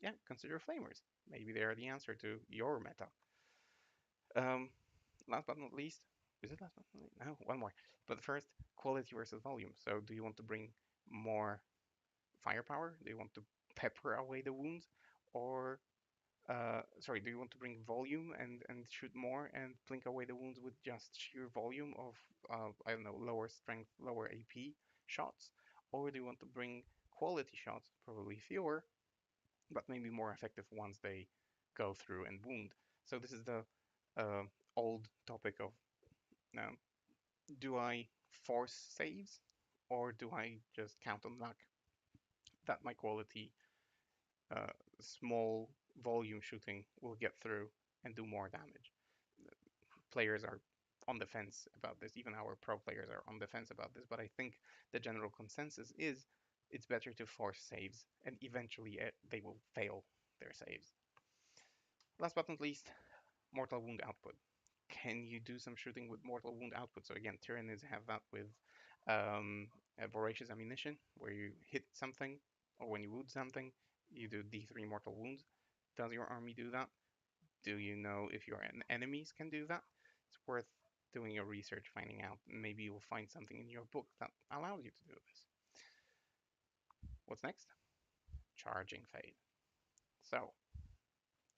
yeah, consider flamers. Maybe they are the answer to your meta. Um, last but not least, is it last but not least? No, one more. But first, quality versus volume. So do you want to bring more firepower? Do you want to pepper away the wounds, or sorry, do you want to bring volume and shoot more and blink away the wounds with just sheer volume of, I don't know, lower strength, lower AP shots? Or do you want to bring quality shots, probably fewer, but maybe more effective once they go through and wound? So this is the uh, old topic of now, do I force saves or do I just count on luck that my quality uh, small volume shooting will get through and do more damage? Players are on the fence about this. Even our pro players are on the fence about this. But I think the general consensus is it's better to force saves, and eventually they will fail their saves. Last but not least, mortal wound output. Can you do some shooting with mortal wound output? So again, Tyranids have that with a voracious ammunition, where you hit something or when you wound something, you do D3 mortal wounds. Does your army do that? Do you know if your enemies can do that? It's worth doing your research, finding out. Maybe you'll find something in your book that allows you to do this. What's next? Charging fade. So,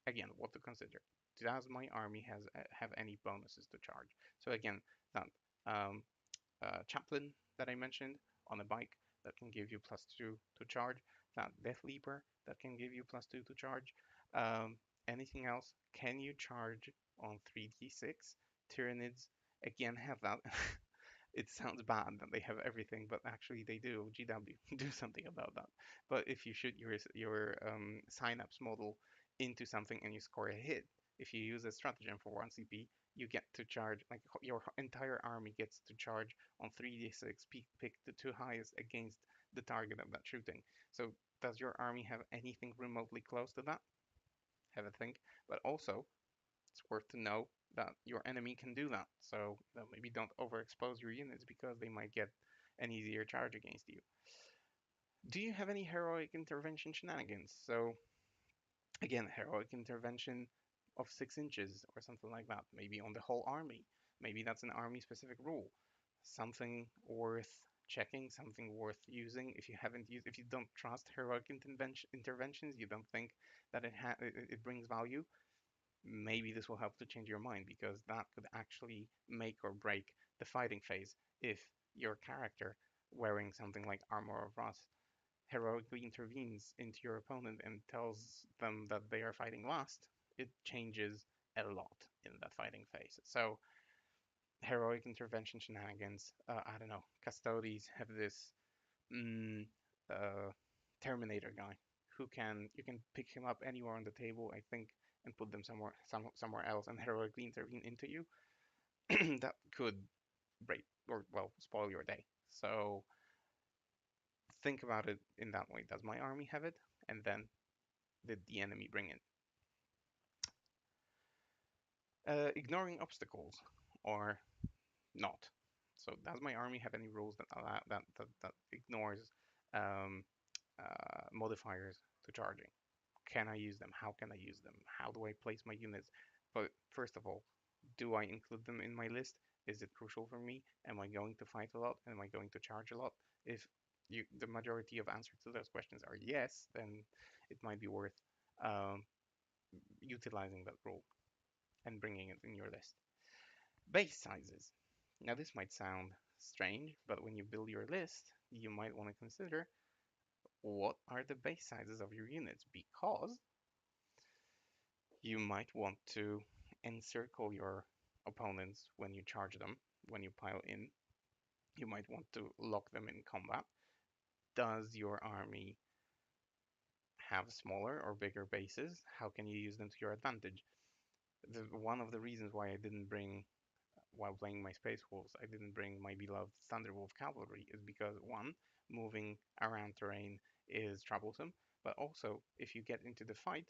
again, what to consider? Does my army have any bonuses to charge? So again, that um, chaplain that I mentioned on a bike that can give you +2 to charge, that Death Leaper that can give you +2 to charge. Um, Anything else? Can you charge on 3d6? Tyranids again have that. It sounds bad that they have everything, but actually they do. GW, do something about that. But if you shoot your synapse model into something and you score a hit, if you use a stratagem for 1 CP, you get to charge, like your entire army gets to charge on 3d6, pick the two highest against the target of that shooting. So does your army have anything remotely close to that? Have a think. But also, it's worth to know that your enemy can do that. So maybe don't overexpose your units because they might get an easier charge against you. Do you have any heroic intervention shenanigans? So again, heroic intervention of 6 inches or something like that. Maybe on the whole army. Maybe that's an army specific rule. Something worth checking, something worth using. If you haven't used, if you don't trust heroic interventions, you don't think that it brings value, maybe this will help to change your mind, because that could actually make or break the fighting phase. If your character, wearing something like Armor of Wrath, heroically intervenes into your opponent and tells them that they are fighting last, it changes a lot in that fighting phase. So heroic intervention shenanigans, I don't know, Custodes have this mm, uh, Terminator guy who can, you can pick him up anywhere on the table, I think, and put them somewhere else and heroically intervene into you. That could break or, well, spoil your day. So think about it in that way. Does my army have it? And then did the enemy bring it? Ignoring obstacles or not. So does my army have any rules that allow that ignores um, modifiers to charging? Can I use them? How can I use them? How do I place my units? But first of all, do I include them in my list? Is it crucial for me? Am I going to fight a lot? Am I going to charge a lot? If the majority of answers to those questions are yes, then it might be worth um, utilizing that rule and bringing it in your list. Base sizes. Now, this might sound strange, but when you build your list, you might want to consider what are the base sizes of your units, because you might want to encircle your opponents when you charge them, when you pile in. You might want to lock them in combat. Does your army have smaller or bigger bases? How can you use them to your advantage? One of the reasons why I didn't bring, while playing my Space Wolves, I didn't bring my beloved Thunderwolf Cavalry is because, one, moving around terrain is troublesome, but also if you get into the fight,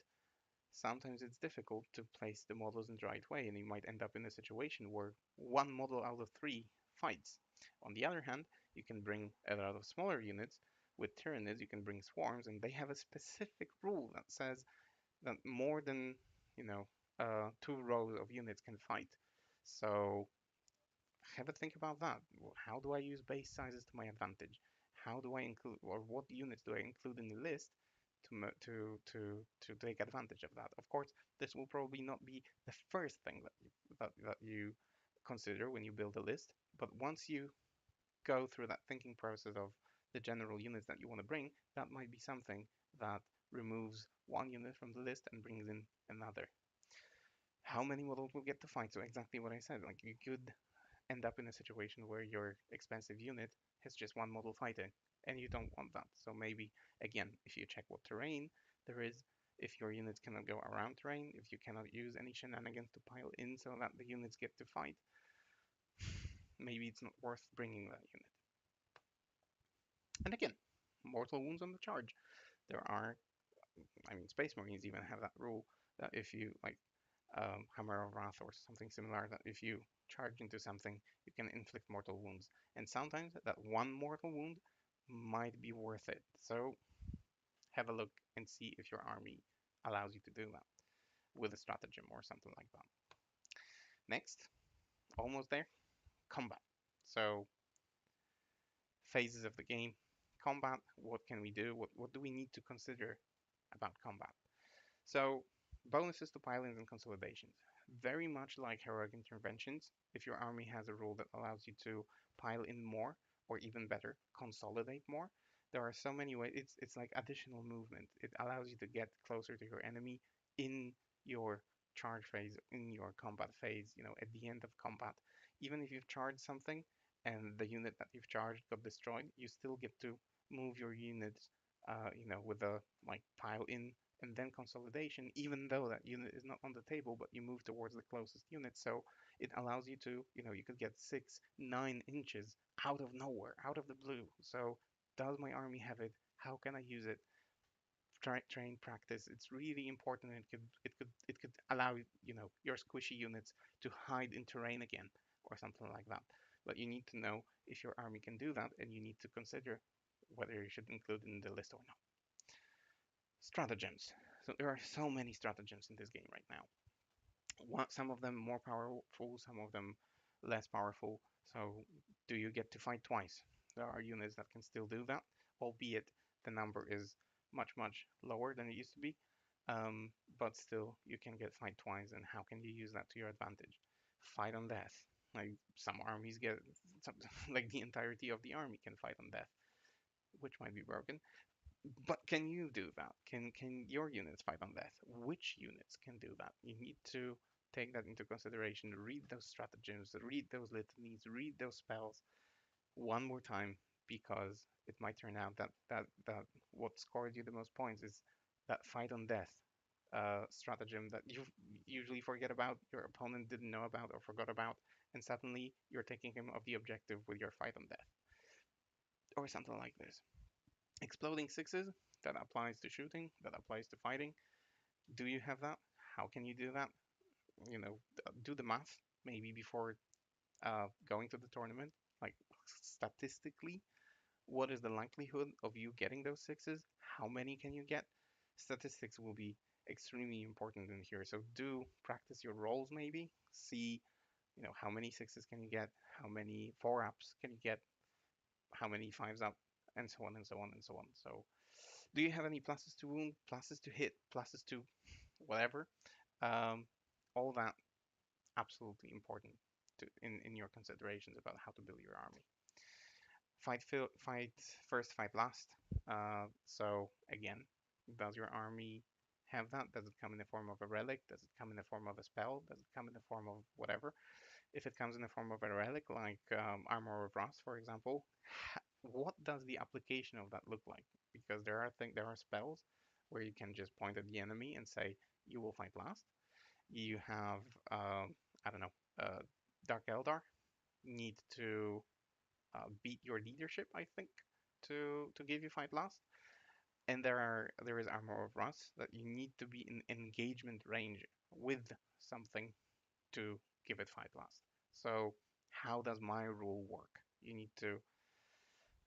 sometimes it's difficult to place the models in the right way, and you might end up in a situation where one model out of three fights. On the other hand, you can bring a lot of smaller units. With Tyranids, you can bring swarms, and they have a specific rule that says that more than, you know, two rows of units can fight. So have a think about that. How do I use base sizes to my advantage? How do I include, or what units do I include in the list to take advantage of that? Of course, this will probably not be the first thing that you consider when you build a list, but once you go through that thinking process of the general units that you want to bring, that might be something that removes one unit from the list and brings in another. How many models will get to fight? So exactly what I said. Like, you could end up in a situation where your expensive unit has just one model fighting, and you don't want that. So maybe, again, if you check what terrain there is, if your units cannot go around terrain, if you cannot use any shenanigans to pile in so that the units get to fight, maybe it's not worth bringing that unit. And again, mortal wounds on the charge. There are, I mean, Space Marines even have that rule that if you, like, Hammer of Wrath or something similar, that if you charge into something, you can inflict mortal wounds. And sometimes that one mortal wound might be worth it. So have a look and see if your army allows you to do that with a stratagem or something like that. Next, almost there, combat. So phases of the game. Combat, what can we do? What do we need to consider about combat? So bonuses to pilings and consolidations. Very much like heroic interventions, if your army has a rule that allows you to pile in more, or even better, consolidate more, there are so many ways. It's like additional movement. It allows you to get closer to your enemy in your charge phase, in your combat phase, at the end of combat. Even if you've charged something and the unit that you've charged got destroyed, you still get to move your units, with a like pile in and then consolidation, even though that unit is not on the table, but you move towards the closest unit. So it allows you to, you could get 6, 9 inches out of nowhere, out of the blue. So does my army have it? How can I use it? Train practice. It's really important. It could allow your squishy units to hide in terrain again or something like that. But you need to know if your army can do that, and you need to consider whether you should include it in the list or not. Stratagems. So there are so many stratagems in this game right now. Some of them more powerful, some of them less powerful. So do you get to fight twice? There are units that can still do that, albeit the number is much, much lower than it used to be. But still, you can get fight twice, and how can you use that to your advantage? Fight on death. Like some armies get, some, like the entirety of the army can fight on death, which might be broken. But can you do that? Can your units fight on death? Which units can do that? You need to take that into consideration. Read those stratagems, read those litanies, read those spells one more time, because it might turn out that what scored you the most points is that fight on death stratagem that you usually forget about, your opponent didn't know about or forgot about, and suddenly you're taking him off the objective with your fight on death, or something like this. Exploding sixes, that applies to shooting, that applies to fighting. Do you have that? How can you do that? You know, do the math maybe before going to the tournament. Like statistically, what is the likelihood of you getting those sixes? How many can you get? Statistics will be extremely important in here. So do practice your rolls maybe. See, how many sixes can you get? How many four ups can you get? How many fives up? And so on and so on and so on. So do you have any pluses to wound, pluses to hit, pluses to whatever? Um, all that absolutely important in your considerations about how to build your army. Fight first, fight last. So again, does your army have that? Does it come in the form of a relic? Does it come in the form of a spell? Does it come in the form of whatever? If it comes in the form of a relic, like Armor of Rust, for example, what does the application of that look like? Because there are spells where you can just point at the enemy and say, "You will fight last." You have, I don't know, Dark Eldar need to beat your leadership, I think, to give you fight last. And there is Armor of Rust that you need to be in engagement range with something to give it fight last. So how does my rule work? You need to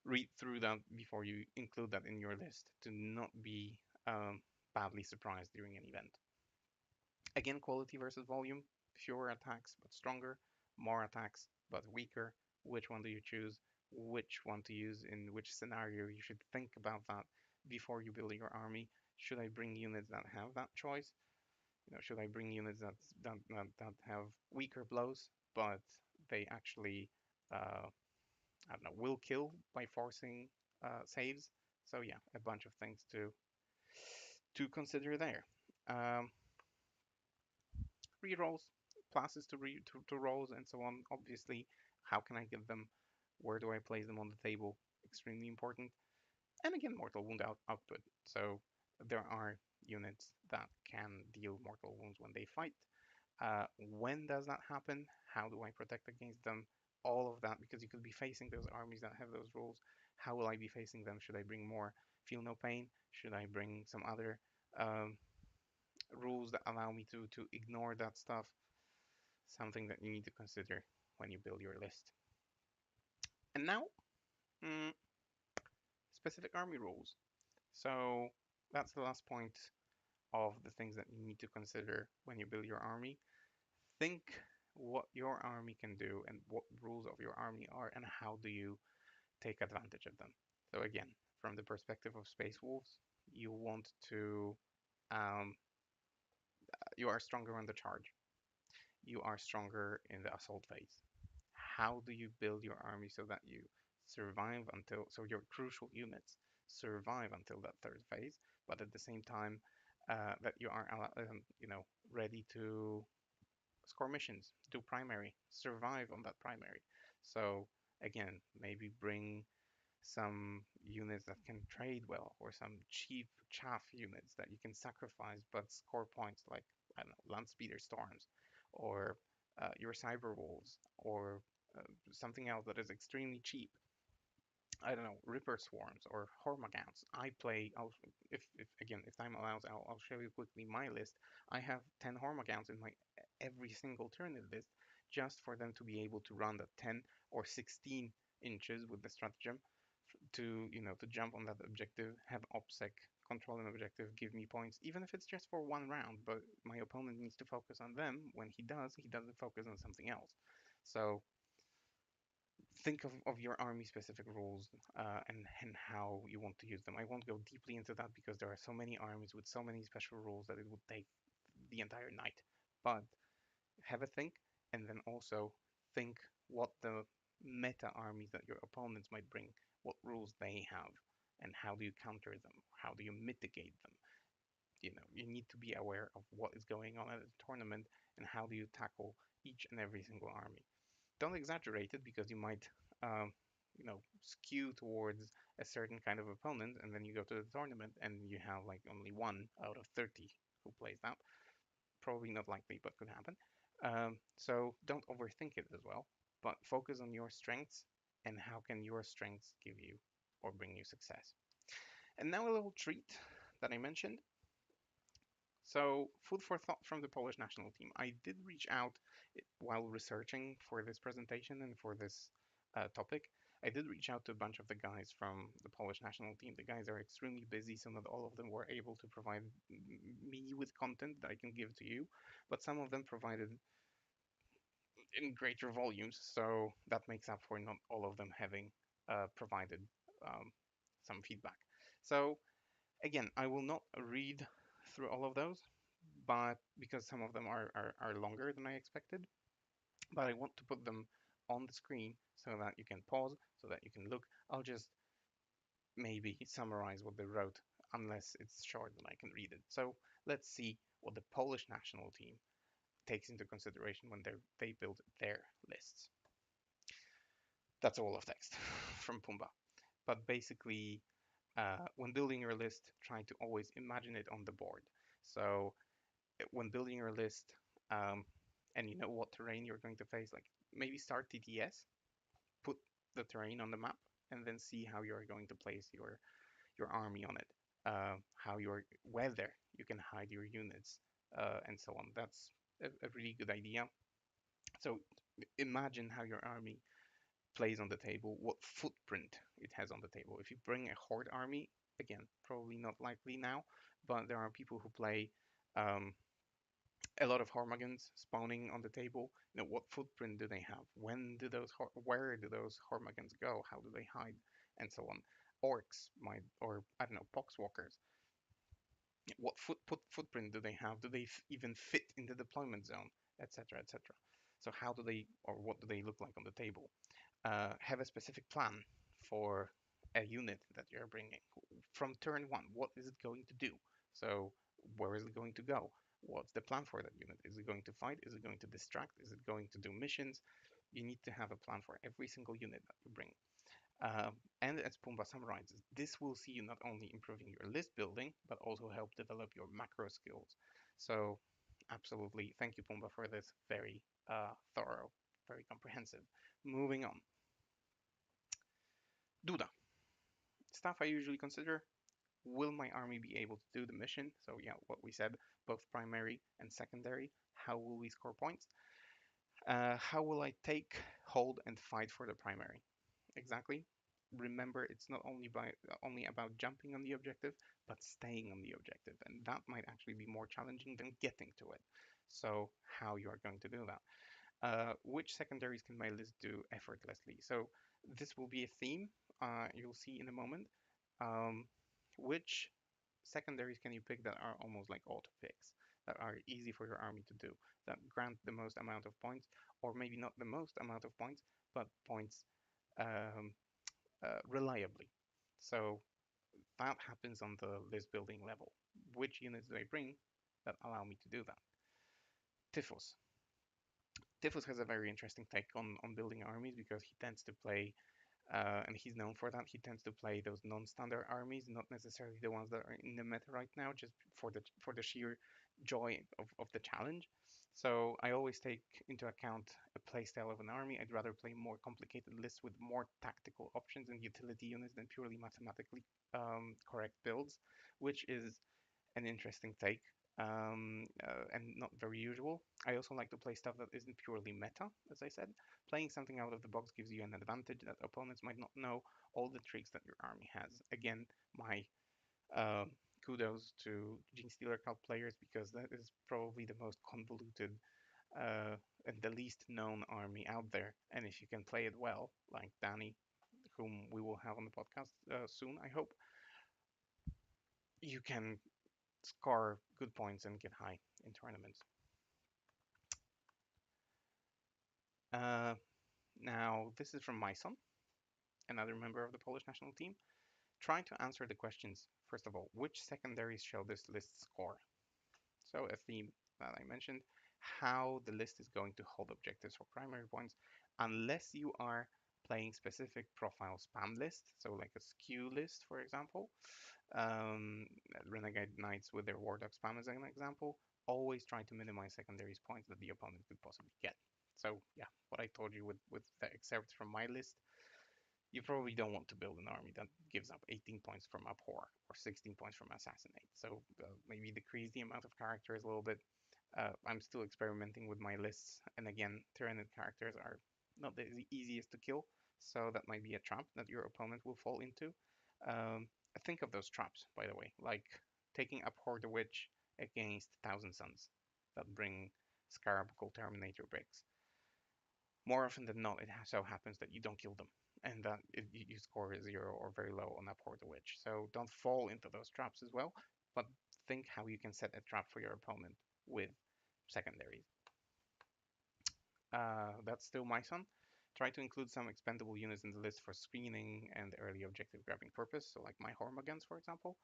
read through that before you include that in your list to not be badly surprised during an event. Again, quality versus volume, fewer attacks but stronger, more attacks but weaker. Which one do you choose? Which one to use in which scenario? You should think about that before you build your army. Should I bring units that have that choice? Should I bring units that have weaker blows, but they actually, I don't know, will kill by forcing saves? So yeah, a bunch of things to consider there. Um, Rerolls, classes to rolls, and so on. Obviously, how can I get them? Where do I place them on the table? Extremely important. And again, mortal wound output. So there are units that can deal mortal wounds when they fight. When does that happen? How do I protect against them? All of that, because you could be facing those armies that have those rules. How will I be facing them? Should I bring more feel no pain? Should I bring some other um, rules that allow me to ignore that stuff? Something that you need to consider when you build your list. And now, mm, specific army rules. So that's the last point of the things that you need to consider when you build your army. Think what your army can do and what rules of your army are, and how do you take advantage of them. So again, from the perspective of Space Wolves, you want to um, you are stronger on the charge. You are stronger in the assault phase. How do you build your army so that you survive until, so your crucial units survive until that third phase, but at the same time that you are ready to score missions, do primary, survive on that primary. So again, maybe bring some units that can trade well, or some cheap chaff units that you can sacrifice but score points, like, I don't know, land speeder storms, or your cyber wolves, or something else that is extremely cheap. I don't know, Ripper Swarms or Hormagaunts. I play, if time allows, I'll show you quickly my list. I have 10 Hormagaunts in my every single tournament list, just for them to be able to run the 10 or 16 inches with the stratagem to jump on that objective, have OPSEC control an objective, give me points, even if it's just for one round, but my opponent needs to focus on them. When he does, he doesn't focus on something else. So think of your army specific rules and how you want to use them. I won't go deeply into that because there are so many armies with so many special rules that it would take the entire night. But have a think, and then also think what the meta armies that your opponents might bring, what rules they have, and how do you counter them? How do you mitigate them? You need to be aware of what is going on at the tournament and how do you tackle each and every single army. Don't exaggerate it because you might, um, skew towards a certain kind of opponent, and then you go to the tournament and you have like only one out of 30 who plays that. Probably not likely, but could happen. So don't overthink it as well, but focus on your strengths and how can your strengths give you or bring you success. And now a little treat that I mentioned. So, food for thought from the Polish national team. I did reach out while researching for this presentation and for this topic. I did reach out to a bunch of the guys from the Polish national team. The guys are extremely busy, so not all of them were able to provide me with content that I can give to you, but some of them provided in greater volumes, so that makes up for not all of them having provided um, some feedback. So, again, I will not read through all of those, but because some of them are longer than I expected, but I want to put them on the screen so that you can pause, so that you can look. I'll just maybe summarize what they wrote, unless it's short and I can read it. So let's see what the Polish national team takes into consideration when they build their lists. That's all of text from Pumba. But basically, when building your list, try to always imagine it on the board. So when building your list, um, and you know what terrain you're going to face, like maybe start TTS, put the terrain on the map, and then see how you're going to place your army on it. How your whether you can hide your units, and so on. That's a really good idea. So imagine how your army plays on the table, what footprint it has on the table. If you bring a horde army, again, probably not likely now, but there are people who play um, a lot of Hormagaons spawning on the table. What footprint do they have? Where do those Hormagaons go? How do they hide? And so on. Orcs might, or I don't know, poxwalkers. What footprint do they have? Do they even fit in the deployment zone, etc., etc. So how do they, or what do they look like on the table? Have a specific plan for a unit that you're bringing. From turn one, what is it going to do? So where is it going to go? What's the plan for that unit? Is it going to fight? Is it going to distract? Is it going to do missions? You need to have a plan for every single unit that you bring. And as Pumba summarizes, this will see you not only improving your list building, but also help develop your macro skills. So absolutely, thank you Pumba for this very thorough, very comprehensive. Moving on. Duda. Stuff I usually consider. Will my army be able to do the mission? So yeah, what we said, both primary and secondary. How will we score points? How will I take, hold, and fight for the primary? Exactly. Remember, it's not only about jumping on the objective, but staying on the objective, and that might actually be more challenging than getting to it. So how you are going to do that? Which secondaries can my list do effortlessly? So this will be a theme you'll see in a moment. Um, which secondaries can you pick that are almost like auto picks, that are easy for your army to do, that grant the most amount of points, or maybe not the most amount of points, but points um, reliably. So that happens on the list building level. Which units do I bring that allow me to do that? Typhus. Typhus has a very interesting take on building armies because he tends to play, and he's known for that. He tends to play those non-standard armies, not necessarily the ones that are in the meta right now, just for the sheer joy of the challenge. So I always take into account a playstyle of an army. I'd rather play more complicated lists with more tactical options and utility units than purely mathematically correct builds, which is an interesting take and not very usual. I also like to play stuff that isn't purely meta, as I said. Playing something out of the box gives you an advantage that opponents might not know all the tricks that your army has. Again, my uh, kudos to Gene Stealer Cult players because that is probably the most convoluted uh, and the least known army out there. And if you can play it well, like Danny, whom we will have on the podcast soon, I hope, you can score good points and get high in tournaments. Uh, Now, this is from my son, another member of the Polish national team. Try to answer the questions. First of all, which secondaries shall this list score? So, a theme that I mentioned, how the list is going to hold objectives for primary points, unless you are playing specific profile spam list, so like a skew list, for example. Um, Renegade Knights with their War Dog spam as an example, always try to minimize secondaries points that the opponent could possibly get. So yeah, what I told you with the excerpts from my list, you probably don't want to build an army that gives up 18 points from Abhor or 16 points from Assassinate. So maybe decrease the amount of characters a little bit. I'm still experimenting with my lists, and again, Tyranid characters are not the easiest to kill, so that might be a trap that your opponent will fall into. Think of those traps, by the way, like taking Abhor the Witch against Thousand Suns that bring Scarab Gold Terminator bricks. More often than not, it so happens that you don't kill them, and that you score a zero or very low on that Portal Witch. So don't fall into those traps as well, but think how you can set a trap for your opponent with secondaries. That's still my son. Try to include some expendable units in the list for screening and early objective grabbing purpose, so like my Hormagaunts, for example.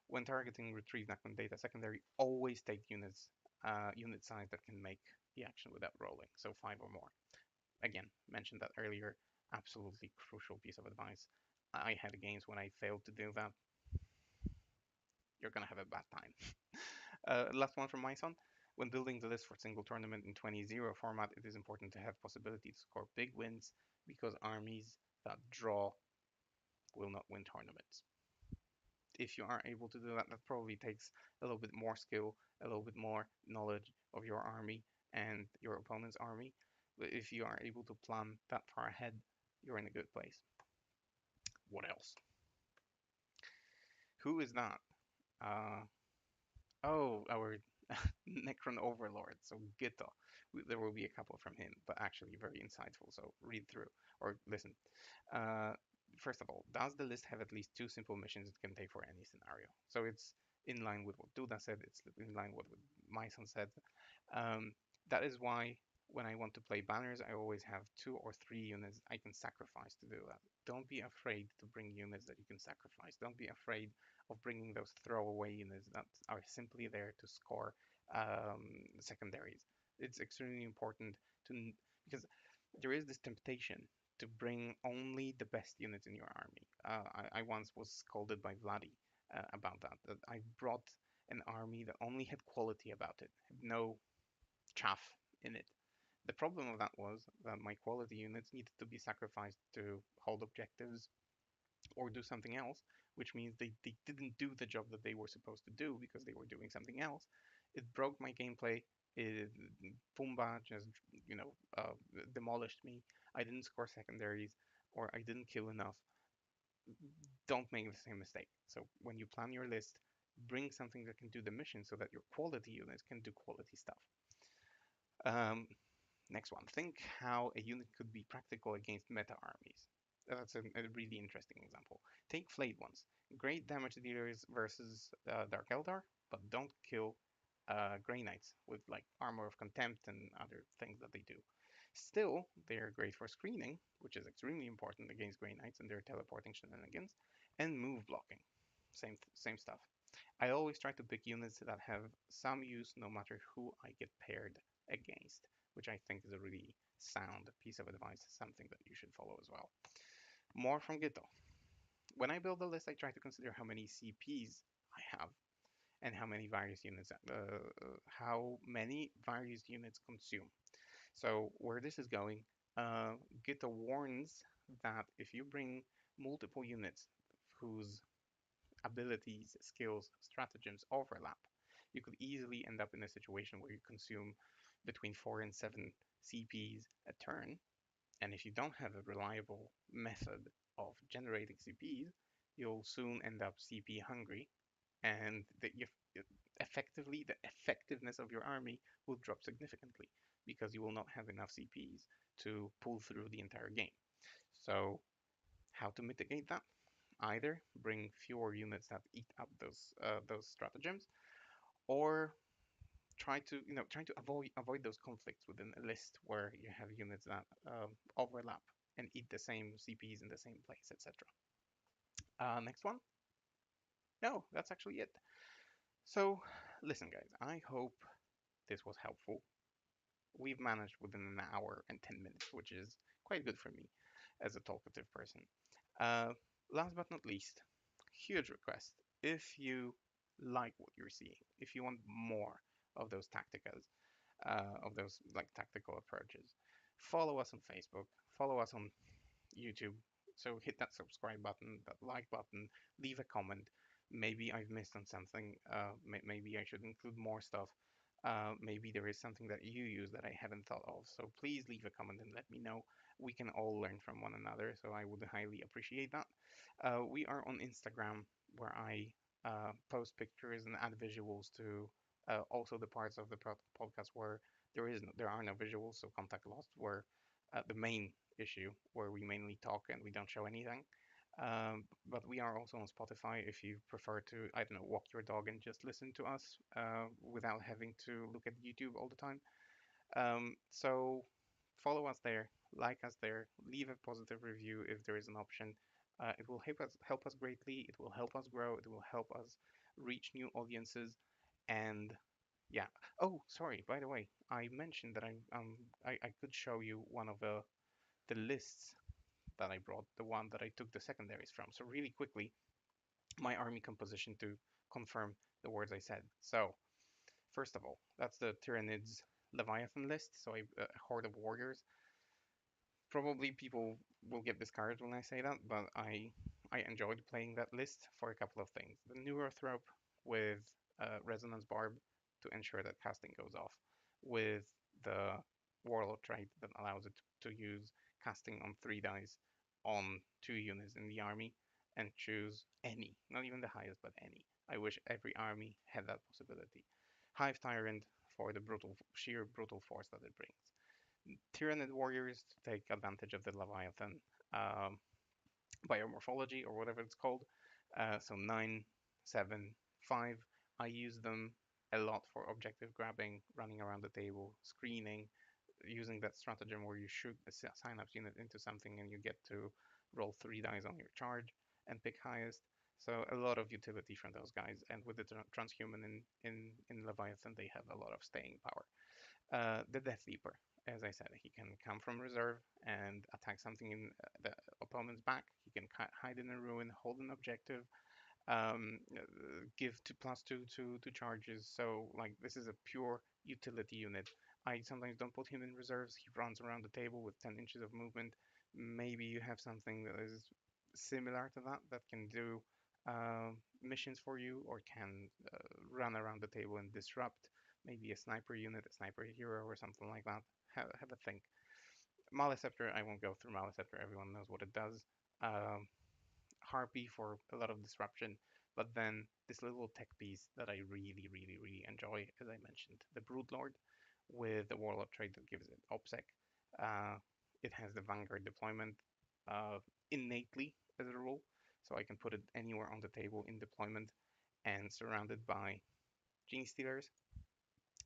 When targeting retrieve Nakman data secondary, always take unit size that can make the action without rolling, so 5 or more. Again, mentioned that earlier, absolutely crucial piece of advice. I had games when I failed to do that. You're gonna have a bad time. Last one from my son. When building the list for single tournament in 20-0 format, it is important to have possibility to score big wins because armies that draw will not win tournaments. If you are able to do that, that probably takes a little bit more skill, a little bit more knowledge of your army and your opponent's army. But if you are able to plan that far ahead, you're in a good place. What else? Who is that? Uh, oh, our Necron Overlord, so Gita. There will be a couple from him, but actually very insightful, so read through or listen. Uh, First of all, does the list have at least 2 simple missions it can take for any scenario? So it's in line with what Duda said, it's in line with what my son said. Um, that is why when I want to play banners, I always have 2 or 3 units I can sacrifice to do that. Don't be afraid to bring units that you can sacrifice. Don't be afraid of bringing those throwaway units that are simply there to score secondaries. It's extremely important to because there is this temptation to bring only the best units in your army. I once was scolded by Vladi about that. That I brought an army that only had quality about it, had no chaff in it. The problem of that was that my quality units needed to be sacrificed to hold objectives or do something else, which means they didn't do the job that they were supposed to do because they were doing something else. It broke my gameplay. It, Pumba just, you know, demolished me. I didn't score secondaries or I didn't kill enough. Don't make the same mistake. So when you plan your list, bring something that can do the mission so that your quality units can do quality stuff. Um, Next one. Think how a unit could be practical against meta armies. That's a really interesting example. Take Flayed ones. Great damage dealers versus Dark Eldar, but don't kill Grey Knights with like Armor of Contempt and other things that they do. Still, they are great for screening, which is extremely important against Grey Knights and their teleporting shenanigans, and move blocking. Same stuff. I always try to pick units that have some use no matter who I get paired against, which I think is a really sound piece of advice, something that you should follow as well. More from Gito. When I build a list, I try to consider how many CPs I have and how many various units consume. So where this is going, Gito warns that if you bring multiple units whose abilities, skills, stratagems overlap, you could easily end up in a situation where you consume between 4 and 7 CPs a turn. And if you don't have a reliable method of generating CPs, you'll soon end up CP hungry, and effectively the effectiveness of your army will drop significantly. because you will not have enough CPs to pull through the entire game. So how to mitigate that? Either bring fewer units that eat up those stratagems, or try to avoid those conflicts within a list where you have units that overlap and eat the same CPs in the same place, etc. Next one. No, that's actually it. So listen, guys. I hope this was helpful. We've managed within an hour and 10 minutes, which is quite good for me as a talkative person. Uh, Last but not least, huge request. If you like what you're seeing, if you want more of those tacticas, of those like tactical approaches, follow us on Facebook, follow us on YouTube. So hit that subscribe button, that like button, leave a comment. Maybe I've missed on something. Maybe I should include more stuff. Maybe there is something that you use that I haven't thought of. So please leave a comment and let me know. We can all learn from one another. So I would highly appreciate that. We are on Instagram where I post pictures and add visuals to also the parts of the podcast where there are no visuals. So contact lost, where the main issue where we mainly talk and we don't show anything. But we are also on Spotify if you prefer to, I don't know, walk your dog and just listen to us without having to look at YouTube all the time. So follow us there, like us there, leave a positive review if there is an option. It will help us greatly. It will help us grow. It will help us reach new audiences. And yeah. Oh, sorry. By the way, I mentioned that I could show you one of the lists that I brought, the one that I took the secondaries from. So really quickly, my army composition to confirm the words I said. So first of all, that's the Tyranids Leviathan list. So a horde of warriors. Probably people will get discouraged when I say that, but I enjoyed playing that list for a couple of things. The Neurothrope with Resonance Barb to ensure that casting goes off, with the Warlord trait that allows it to use casting on 3 dice on 2 units in the army and choose any, not even the highest, but any. I wish every army had that possibility. Hive Tyrant for the sheer brutal force that it brings. Tyrannid warriors to take advantage of the Leviathan um, biomorphology or whatever it's called. So 9, 7, 5. I use them a lot for objective grabbing, running around the table, screening, using that stratagem where you shoot a synapse unit into something and you get to roll 3 dice on your charge and pick highest. So a lot of utility from those guys, and with the transhuman in Leviathan, they have a lot of staying power. The Death Leaper, as I said, he can come from reserve and attack something in the opponent's back. He can hide in a ruin, hold an objective, give +2 to charges. So like this is a pure utility unit. I sometimes don't put him in reserves. He runs around the table with 10 inches of movement. Maybe you have something that is similar to that that can do missions for you or can run around the table and disrupt. Maybe a sniper unit, a sniper hero, or something like that. Have a think. Maleceptor, I won't go through Maleceptor. Everyone knows what it does. Um, Harpy for a lot of disruption, but then this little tech piece that I really, really, really enjoy, as I mentioned, the Broodlord with the Warlord trait that gives it OPSEC. Uh, it has the Vanguard deployment uh, innately as a rule, so I can put it anywhere on the table in deployment and surrounded by Gene Stealers.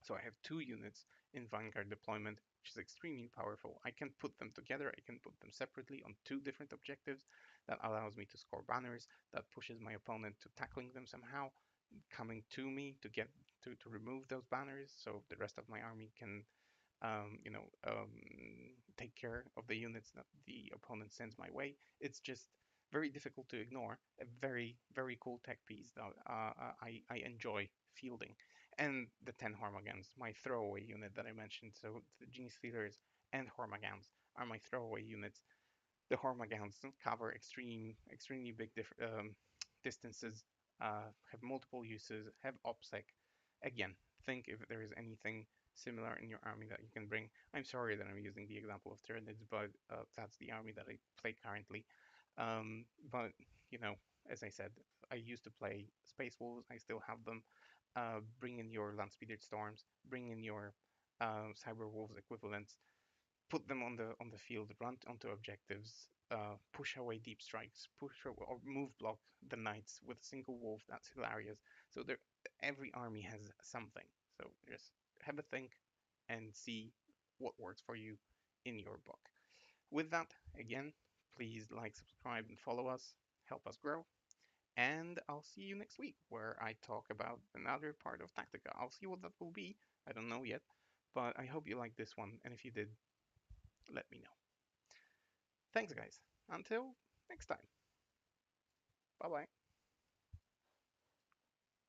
So I have 2 units in Vanguard deployment, which is extremely powerful. I can put them together, I can put them separately on 2 different objectives. That allows me to score banners, that pushes my opponent to tackling them somehow, coming to me to get to remove those banners so the rest of my army can um, you know, um, take care of the units that the opponent sends my way. It's just very difficult to ignore. A very, very cool tech piece that I enjoy fielding. And the 10 Hormagaunts, my throwaway unit that I mentioned. So the Gene Stealers and Hormagaunts are my throwaway units. The Hormagaunts cover extremely big distances, have multiple uses, have OPSEC. Again, think if there is anything similar in your army that you can bring. I'm sorry that I'm using the example of Tyranids, but that's the army that I play currently. But, you know, as I said, I used to play Space Wolves. I still have them. Bring in your Landspeeder Storms. Bring in your cyber wolves equivalents, put them on the field, run onto objectives, push away deep strikes, or move block the knights with a single wolf. That's hilarious. So there, every army has something. So just have a think and see what works for you in your book. With that, again, please like, subscribe, and follow us. Help us grow. And I'll see you next week where I talk about another part of Tactica. I'll see what that will be. I don't know yet, but I hope you liked this one. And if you did, let me know. Thanks, guys. Until next time. Bye bye.